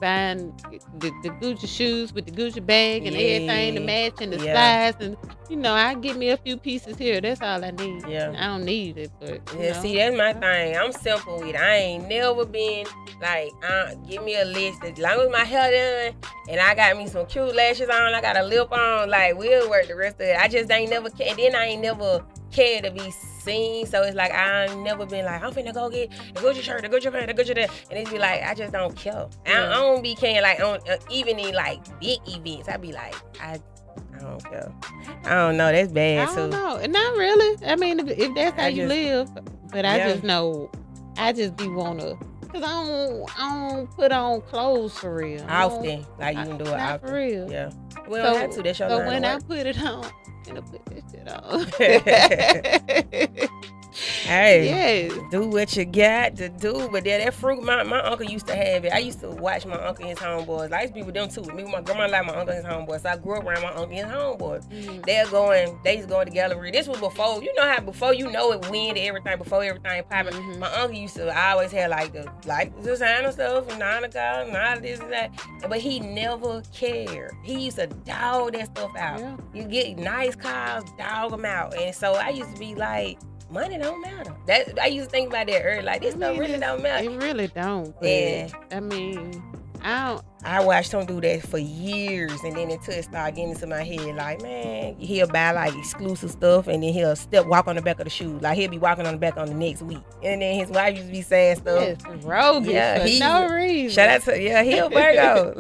buying the Gucci shoes with the Gucci bag and everything to match and the slides, and I give me a few pieces here. That's all I need. I don't need it, but see, that's my thing. I'm simple with it. I ain't never been like, give me a list. As long as my hair done and I got me some cute lashes on, I got a lip on, like we'll work the rest of it. I just ain't never care. And then I ain't never care to be seen, so it's like I ain't never been like, I'm finna go get the Gucci shirt, the Gucci pants, the Gucci that, and it's be like, I just don't care. I don't be caring like on even in like big events. I be like, I don't care. I don't know. That's bad too. I don't know. Not really. I mean, if that's how you live, but I just know, I just be wanna. Cause I don't put on clothes for real. Often, like you can do it often. For real. Yeah. We don't have to. That's your line when of I work. put it on, I'm gonna put this shit on. Hey, Yes. do what you got to do. But yeah, that fruit, my uncle used to have it. I used to watch my uncle and his homeboys. I used to be with them too. Me and my grandma like my uncle and his homeboys. So I grew up around my uncle and his homeboys. They used to go to the gallery. This was before, you know how before you know it, wind everything, before everything popping. My uncle used to always have like the designer stuff and 9 o'clock and all this and that. But he never cared. He used to dog that stuff out. Yeah. You get nice cars, dog them out. And so I used to be like, money don't matter. That I used to think about that earlier. Like this stuff really don't matter. It really don't. But, Yeah. I mean, I watched him do that for years, and then until it started getting into my head, like, man, he'll buy like exclusive stuff, and then he'll walk on the back of the shoes. Like he'll be walking on the back on the next week, and then his wife used to be saying stuff. it's roguish for no reason. Shout out to he a Virgo.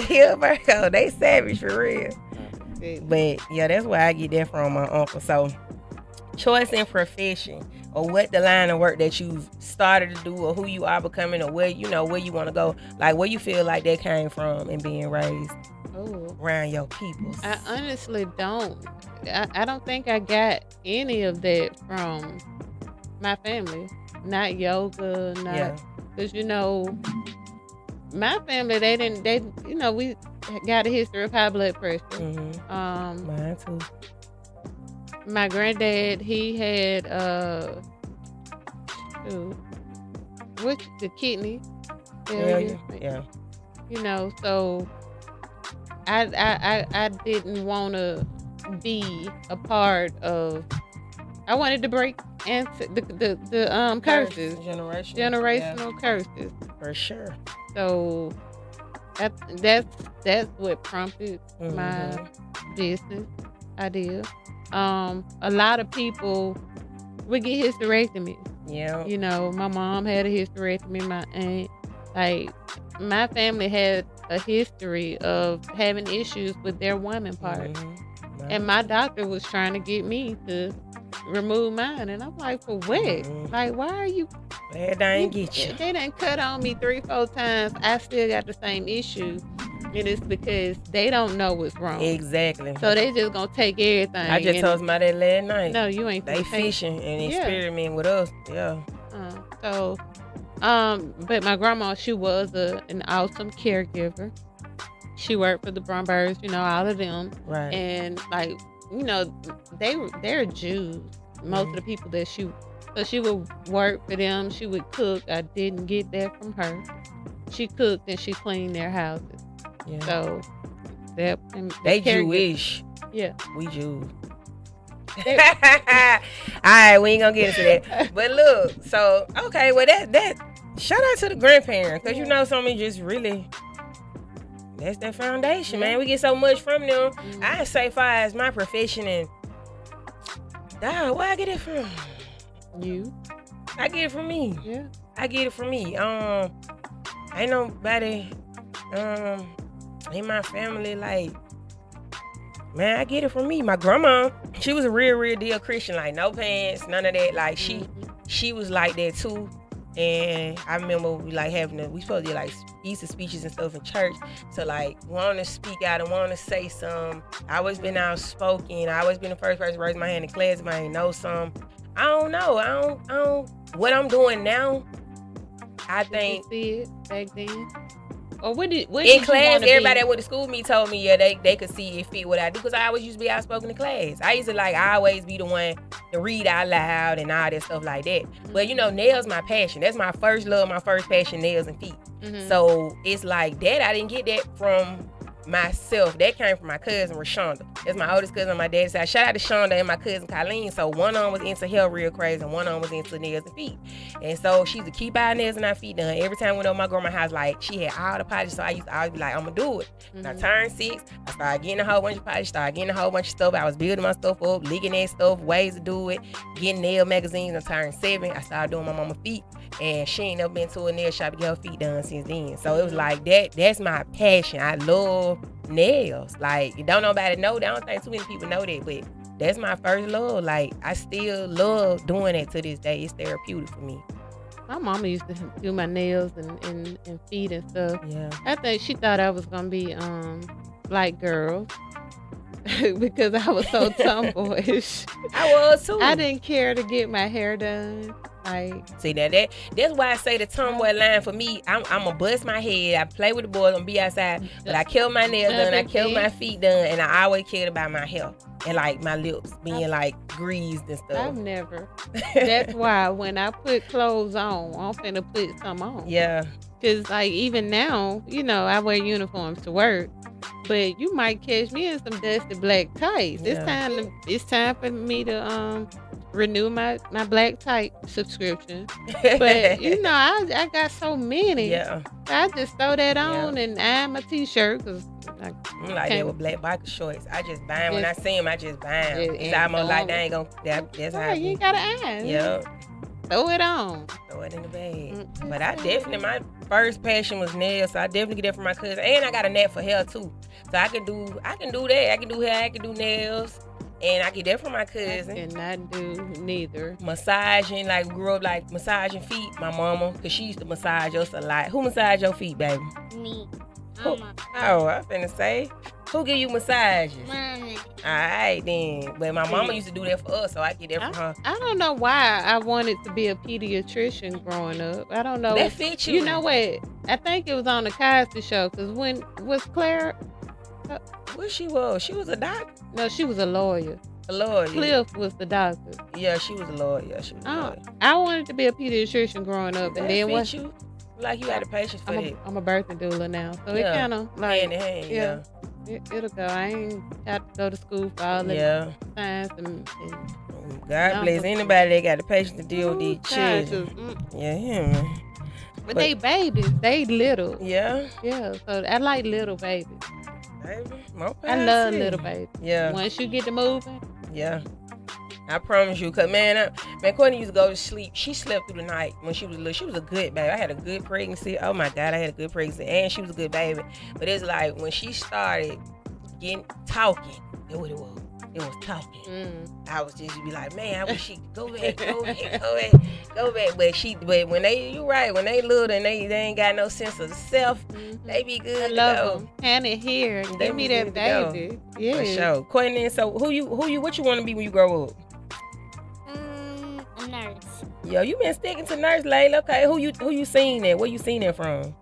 He a Virgo. They savage for real. But yeah, that's where I get that from my uncle. So, choice in profession, or what the line of work that you've started to do, or who you are becoming, or where you want to go, like where you feel like that came from and being raised around your people. I honestly don't. I don't think I got any of that from my family. Not yoga, because my family we got a history of high blood pressure. Mine too. My granddad, he had the kidney failure. Yeah. So I didn't want to be a part of. I wanted to break the curses, generational curses, for sure. So that's what prompted my business idea. A lot of people would get hysterectomies. Yeah. My mom had a hysterectomy. My aunt, like my family had a history of having issues with their woman part. And my doctor was trying to get me to remove mine, and I'm like, for what? Like, why are you? They didn't get you. They done cut on me 3-4 times. I still got the same issue, and it's because they don't know what's wrong. Exactly. So they just gonna take everything. I just told somebody that last night. No, you ain't. They fishing and experimenting with us. Yeah. But my grandma, she was an awesome caregiver. She worked for the Brumbergs, all of them. Right. And like, they're Jews. Most of the people that so she would work for them. She would cook. I didn't get that from her. She cooked and she cleaned their houses. Yeah. So they Jewish. Yeah. We Jews. All right, we ain't gonna get into that. But look, so okay, well that shout out to the grandparents, because some of just really. That's their foundation, man. We get so much from them. I say far as my profession and dog, where I get it from? You. I get it from me. Yeah. I get it from me. Ain't nobody in my family like, man, I get it from me. My grandma, she was a real deal Christian, like no pants, none of that. Like she was like that too. And I remember we supposed to do like Easter speeches and stuff in church. So like want to speak out and want to say something. I always been outspoken. I always been the first person to raise my hand in class if I ain't know something. I don't know. I don't what I'm doing now. I think you see it back then. Or what did in class, everybody that went to school with me told me, they could see it fit what I do, because I always used to be outspoken in class. I used to I always be the one to read out loud and all that stuff like that. But nails my passion. That's my first love, my first passion, nails and feet. So it's like that. I didn't get that from myself. That came from my cousin Rashonda. That's my oldest cousin on my dad's side. Shout out to Shonda and my cousin Colleen. So one of them was into hair real crazy, and one of them was into nails and feet. And so she used to keep our nails and our feet done. Every time we went over my grandma's house, like she had all the polish, so I used to always be like, I'm gonna do it. When I turned 6, I started getting a whole bunch of polish, started getting a whole bunch of stuff. I was building my stuff up, leaking that stuff, ways to do it, getting nail magazines. I turned 7, I started doing my mama's feet. And she ain't never been to a nail shop to get her feet done since then. So it was like that's my passion. I love nails. Like, don't nobody know that. I don't think too many people know that, but that's my first love. Like, I still love doing it to this day. It's therapeutic for me. My mama used to do my nails and feet and stuff. Yeah. I think she thought I was gonna be like girls. because I was so tomboyish. I was too. I didn't care to get my hair done. Like, see that's why I say the tomboy line for me. I'm gonna bust my head. I play with the boys, I'm gonna be outside, but I kept my nails done. I kept my feet done, and I always cared about my hair and like my lips being like greased and stuff. I've never. That's why when I put clothes on, I'm finna put some on. Yeah. Cause like even now, you know, I wear uniforms to work, but you might catch me in some dusty black tights. Yeah. It's time for me to renew my black tight subscription. But you know, I got so many. Yeah. I just throw that on and iron my t-shirt because I'm like that with black biker shorts. I just buy them when I see them. I just buy them. It's almost like they ain't gonna. That's how. You ain't gotta iron. Yeah. Throw it on. Throw it in the bag. But I definitely, my first passion was nails, so I definitely get that from my cousin. And I got a knack for hair too, so I can do that. I can do hair. I can do nails, and I get that from my cousin. I cannot do neither. Massaging, like grew up like massaging feet. My mama, cause she used to massage us a lot. Who massage your feet, baby? Me. Mama. Oh, I finna say. Who give you massages? Mommy. Alright then. But my mama used to do that for us, so I get that from her. I don't know why I wanted to be a pediatrician growing up. I don't know. That fit you. You know what? I think it was on the Cosby Show, because when was Claire? What she was? She was a doctor? No, she was a lawyer. A lawyer. Cliff was the doctor. Yeah, she was a lawyer. She was a lawyer. I wanted to be a pediatrician growing up, that and then fit you? Like you had the patience for it. I'm a birthing doula now, so it kind of like hand in hand. Yeah. It'll go. I ain't got to go to school for all the science and God bless anybody that got the patience to deal with these children. Yeah, man. But they babies. They little. Yeah. Yeah. So I like little babies. Baby, I love little babies. Yeah. Once you get to moving. Yeah. I promise you, cause man, Courtney used to go to sleep. She slept through the night when she was little. She was a good baby. I had a good pregnancy. Oh my God, I had a good pregnancy, and she was a good baby. But it's like when she started talking, that's what it was. It was talking. I was just be like, man, I wish she could go back. But when you right, when they little and they ain't got no sense of self, they be good. I love them. Hand it here. Give me that baby. Yeah. For sure. Courtney, so what you want to be when you grow up? A nurse. Yo, you been sticking to nurse, Layla. Okay, who you seen that? Where you seen that from?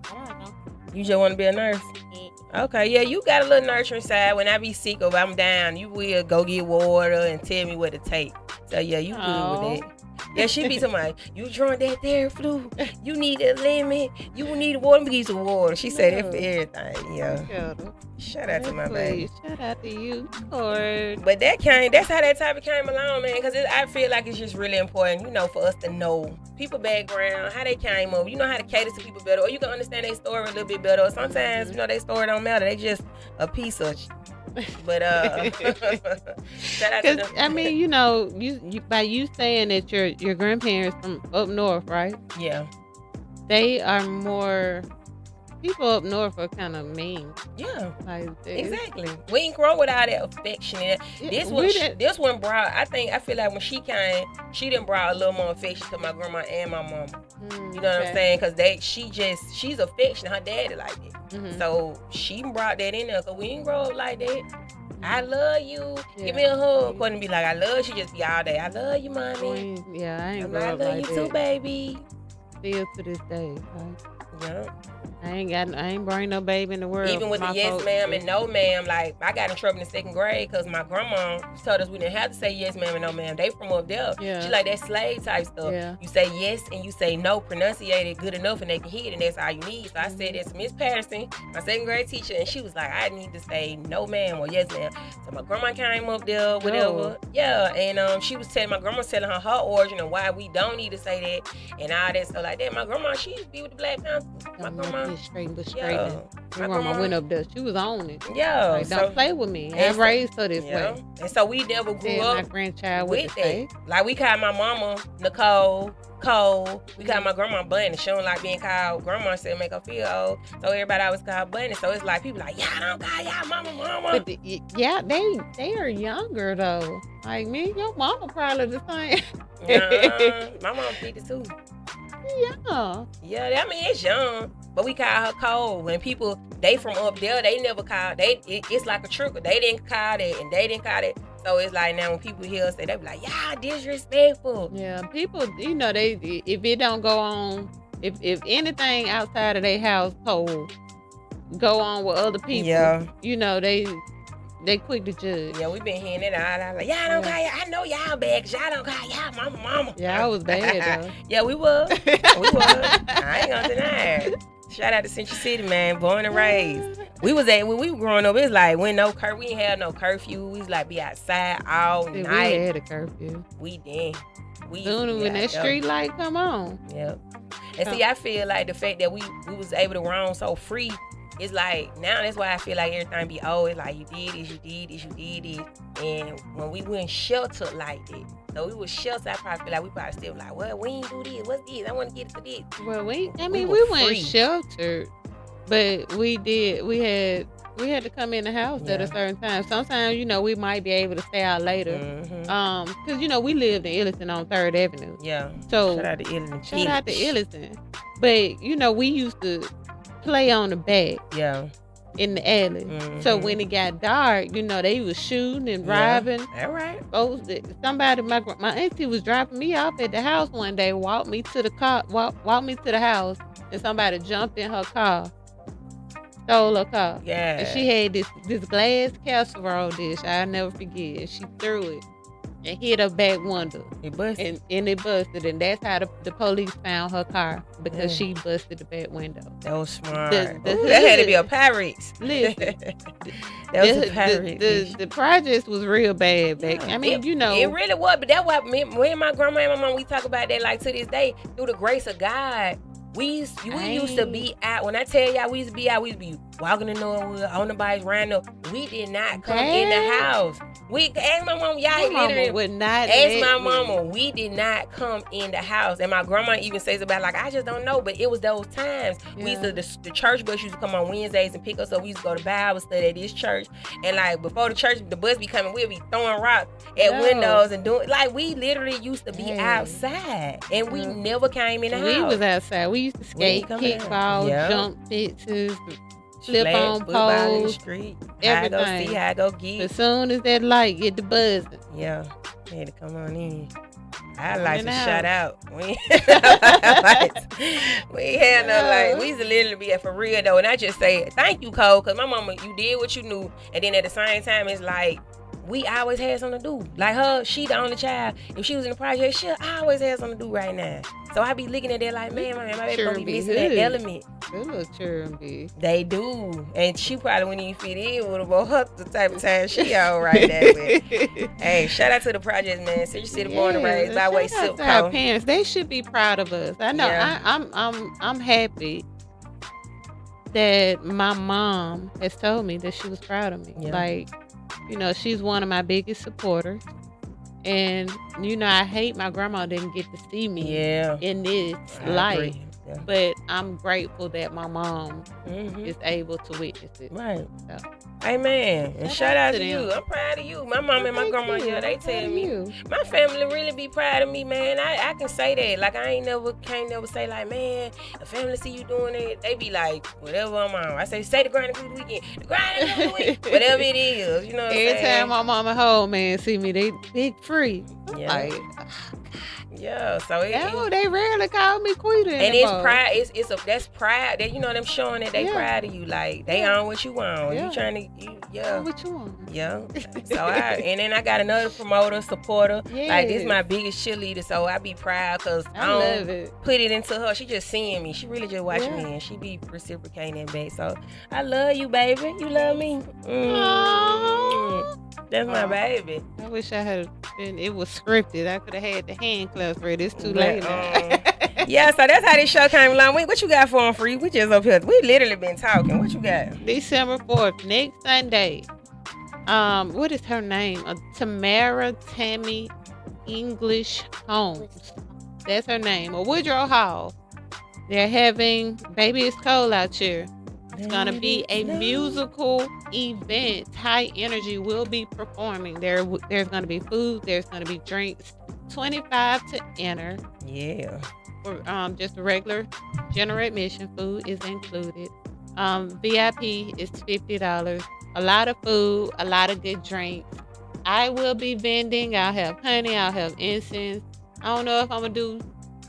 I don't know. You just want to be a nurse? Yeah. Okay, yeah, you got a little nurturing side. When I be sick or I'm down, you will go get water and tell me what to take. So yeah, you good with that. Yeah, she be talking about, you drunk that Theraflu, you need a lemon, you need water, give you some water. She said that for everything, yeah. Shout out to my baby. Shout out to you, Cord. But that's how that topic came along, man, because I feel like it's just really important, you know, for us to know people background, how they came up, you know how to cater to people better, or you can understand their story a little bit better, or sometimes, you know, their story don't matter, they just a piece of But shout out to them. I mean, you know, you by you saying that your grandparents from up north, right? Yeah. They are more people up north are kind of mean. Yeah. Like exactly. We ain't grow with all that affection. This one brought. I feel like when she came, she done brought a little more affection to my grandma and my mama. You know what I'm saying? Because she's affectionate. Her daddy like it. So she brought that in there. Cause we didn't grow up like that. I love you. Yeah. Give me a hug. Couldn't be like I love you. She just be all day. I love you, mommy. Yeah, I ain't grow up like that. I love you too, baby. Still to this day. Yeah. I ain't bring no baby in the world. Even with the yes ma'am and no ma'am, like I got in trouble in the 2nd grade because my grandma told us we didn't have to say yes ma'am and no ma'am. They from up there. Yeah. She like that slave type stuff. Yeah. You say yes and you say no, pronunciate it good enough and they can hear it and that's all you need. So I said that to Miss Patterson, my 2nd grade teacher, and she was like, I need to say no ma'am or yes ma'am. So my grandma came up there, whatever. Yeah, and my grandma was telling her origin and why we don't need to say that and all that stuff like that. My grandma, she used to be with the Black Panthers. My grandma. Straight. My grandma went up there. She was on it. Yeah. Like, don't play with me. I raised her this way. And so we never grew up my grandchild with that. Like we called my mama Nicole, Cole. We called my grandma Bunny. She don't like being called grandma. Said make her feel old. So everybody always called Bunny. So it's like people like, y'all don't call y'all mama. But yeah, they are younger though. Like me and your mama probably the same. My mom 52. Yeah. Yeah, I mean, it's young, but we call her cold. When people, they from up there, they never call, it's like a trickle. They didn't call that, and they didn't call it. So it's like now when people hear us say, they be like, y'all disrespectful. Yeah, people, they if it don't go on, if anything outside of their household go on with other people, they quick to judge. Yeah, we been hearing it all. Like, y'all don't call y'all. I know y'all bad because y'all don't call y'all mama. Yeah, I was bad though. Yeah, we was. I ain't gonna deny it. Shout out to Central City, man. Born and raised. When we were growing up, it was like we ain't had no curfew. We was like be outside all night. We had a curfew. We did. Soon when that street light come on. Yep. And see, I feel like the fact that we was able to roam so free. It's like, now that's why I feel like everything be, it's like you did this, you did this, you did this. And when we weren't sheltered like that, so we was sheltered, I probably feel like we probably still like, well, we ain't do this, what's this? I want to get to this. Well, we weren't sheltered, but we had to come in the house at a certain time. Sometimes, we might be able to stay out later. Because, we lived in Illiston on 3rd Avenue. Yeah. So, shout out to Illiston. Shout out to Illiston. But, we used to play on the back. Yeah. In the alley. So when it got dark, they was shooting and robbing. All right. Somebody, my auntie was dropping me off at the house one day, walked me to the house, and somebody jumped in her car, stole her car. Yeah. And she had this glass casserole dish. I'll never forget. And she threw it and hit her back window. It busted. And it busted. And that's how the police found her car, because she busted the back window. That was smart. That had to be a Pyrex. Listen. That was a Pyrex. The projects was real bad back. I mean, It really was. But that's why me and my grandma and my mom, we talk about that like to this day. Through the grace of God, we used to be out. When I tell y'all we used to be out, we used to be walking in Norwood, on the bikes, riding up. We did not come in the house. We asked my mom, would not ask my mama, we did not come in the house. And my grandma even says about like, I just don't know, but it was those times. We used to, the church bus used to come on Wednesdays and pick us up. We used to go to Bible study at this church. And like before the church, the bus be coming, we'd be throwing rocks at windows and doing, like we literally used to be outside. And we never came in the house. We was outside. We used to skate, kickball, jump fences, flip on poles, in the street. Everything. How I go get. As soon as that light get the buzzing. Yeah, had to come on in. I like to shout out. We ain't had no light. We used to literally be for real though, and I just say thank you, Cole, because my mama, you did what you knew, and then at the same time, it's like we always had something to do. Like her, she the only child. If she was in the project, she always had something to do right now. So I be looking at that like, man, my baby gonna be missing that element. They look chirpy. They do. And she probably wouldn't even fit in with her the type of time she on right now. Hey, shout out to the project, man. Central City born and raised by way Silk. Our parents, they should be proud of us. I know. Yeah. I'm happy that my mom has told me that she was proud of me. Yeah. Like, she's one of my biggest supporters. And, I hate my grandma didn't get to see me in this life. Yeah. But I'm grateful that my mom is able to witness it. Right. So. Amen. And shout out to you. I'm proud of you. My mom and my grandma, they tell me. My family really be proud of me, man. I can say that. Like, I can't never say, like, man, the family see you doing it. They be like, whatever I'm on. I say the grind and good weekend. The grind and good weekend. Whatever it is. You know what I'm saying? Every time my mama and whole man see me, they big free. Yeah. Like, yeah, so they rarely call me Quita anymore. And it's pride. That's pride. That them showing that they proud of you. Like they own what you want. You trying to what you want. Yeah. So and then I got another promoter, supporter. Yes. Like this is my biggest cheerleader. So I be proud because I love it. Put it into her. She just seeing me. She really just watching me, and she be reciprocating that back. So I love you, baby. You love me. That's my baby. I wish I had been. It was scripted. I could have had the hand claps ready. It's too late now. Yeah, so that's how this show came along. What you got for them, Free? We just up here. We literally been talking. What you got? December 4th, next Sunday. What is her name? Tammy English Holmes. That's her name. Or Woodrow Hall. They're having Baby It's Cold Out Here. It's going to be a musical event. High Energy will be performing. There's going to be food. There's going to be drinks. $25 to enter. Yeah. for just regular general admission. Food is included. VIP is $50. A lot of food, a lot of good drinks. I will be vending. I'll have honey. I'll have incense. I don't know if I'm gonna do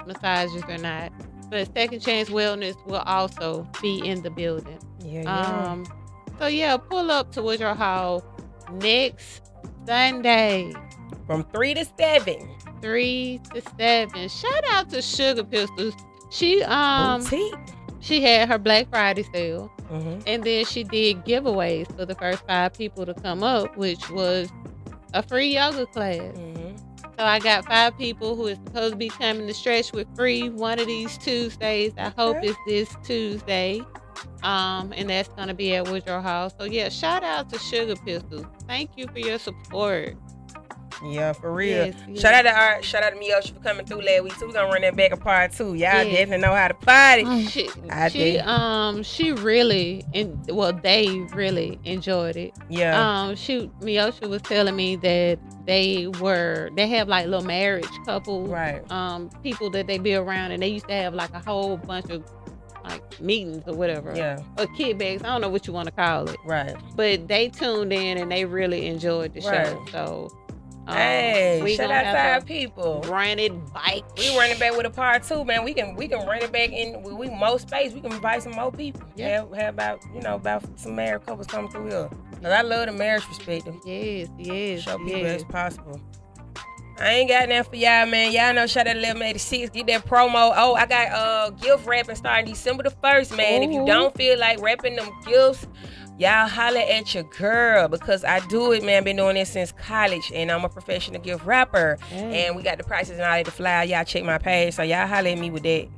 massages or not, but Second Chance Wellness will also be in the building. Yeah. So yeah, pull up to Woodrow Hall next Sunday. From 3 to 7. 3 to 7. Shout out to Sugar Pistols. She Boutique. she had her Black Friday sale, Mm-hmm. and then she did giveaways for the first 5 people to come up, which was a free yoga class. Mm-hmm. So I got 5 people who is supposed to be coming to stretch with free one of these Tuesdays. I hope it's this Tuesday. And that's gonna be at Woodrow Hall. So yeah, shout out to Sugar Pistols. Thank you for your support. Yeah, for real. Yes. Shout out to Art. Shout out to Miyoshi for coming through last week too. We're gonna run that back a part 2. Y'all definitely know how to party. She really they really enjoyed it. Yeah. Miyoshi was telling me that they have like little marriage couple, Right. people that they be around, and they used to have like a whole bunch of like meetings or whatever. Yeah. Or kickbacks. I don't know what you want to call it. Right. But they tuned in and they really enjoyed the show. Right. So Hey, shout out to our people. Run it bike. We running back with a part 2, man. We can run it back in. We more space. We can invite some more people. Yeah. Have about some married couples coming through here. Cause I love the marriage perspective. Yes. Show people it's possible. I ain't got nothing for y'all, man. Y'all know, shout out to 1186. Get that promo. Oh, I got gift wrapping starting December the 1st, man. If you don't feel like wrapping them gifts, y'all holler at your girl, because I do it, man. Been doing this since college, and I'm a professional gift wrapper. And we got the prices and all that to fly. Y'all check my page, so y'all holler at me with that.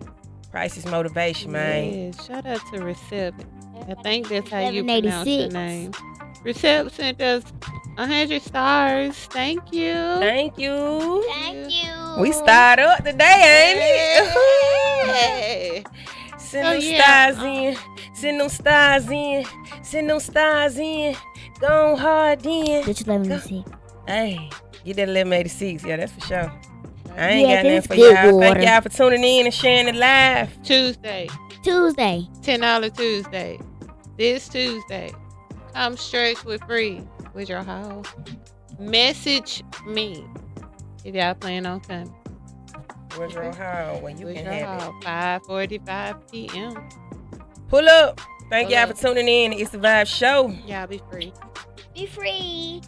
Prices motivation, man. Yeah, shout out to Recep. I think that's how you pronounce your name. Recep sent us 100 stars. Thank you. Thank you. Thank you. We started up today, ain't it? Hey. Send them stars in. Send them stars in. Send them stars in. Go hard in. Which 1186? Hey, get that 1186. Yeah, that's for sure. I ain't Yeah, got nothing that's for good y'all. water. Thank y'all for tuning in and sharing it live. Tuesday. $10 Tuesday. This Tuesday. Come stretch with free. Woodrow Hall. Message me if y'all plan on coming. Woodrow Hall, when you can have it. 5:45 p.m. Pull up. Thank y'all for tuning in. It's the Vibe Show. Y'all be free. Be free.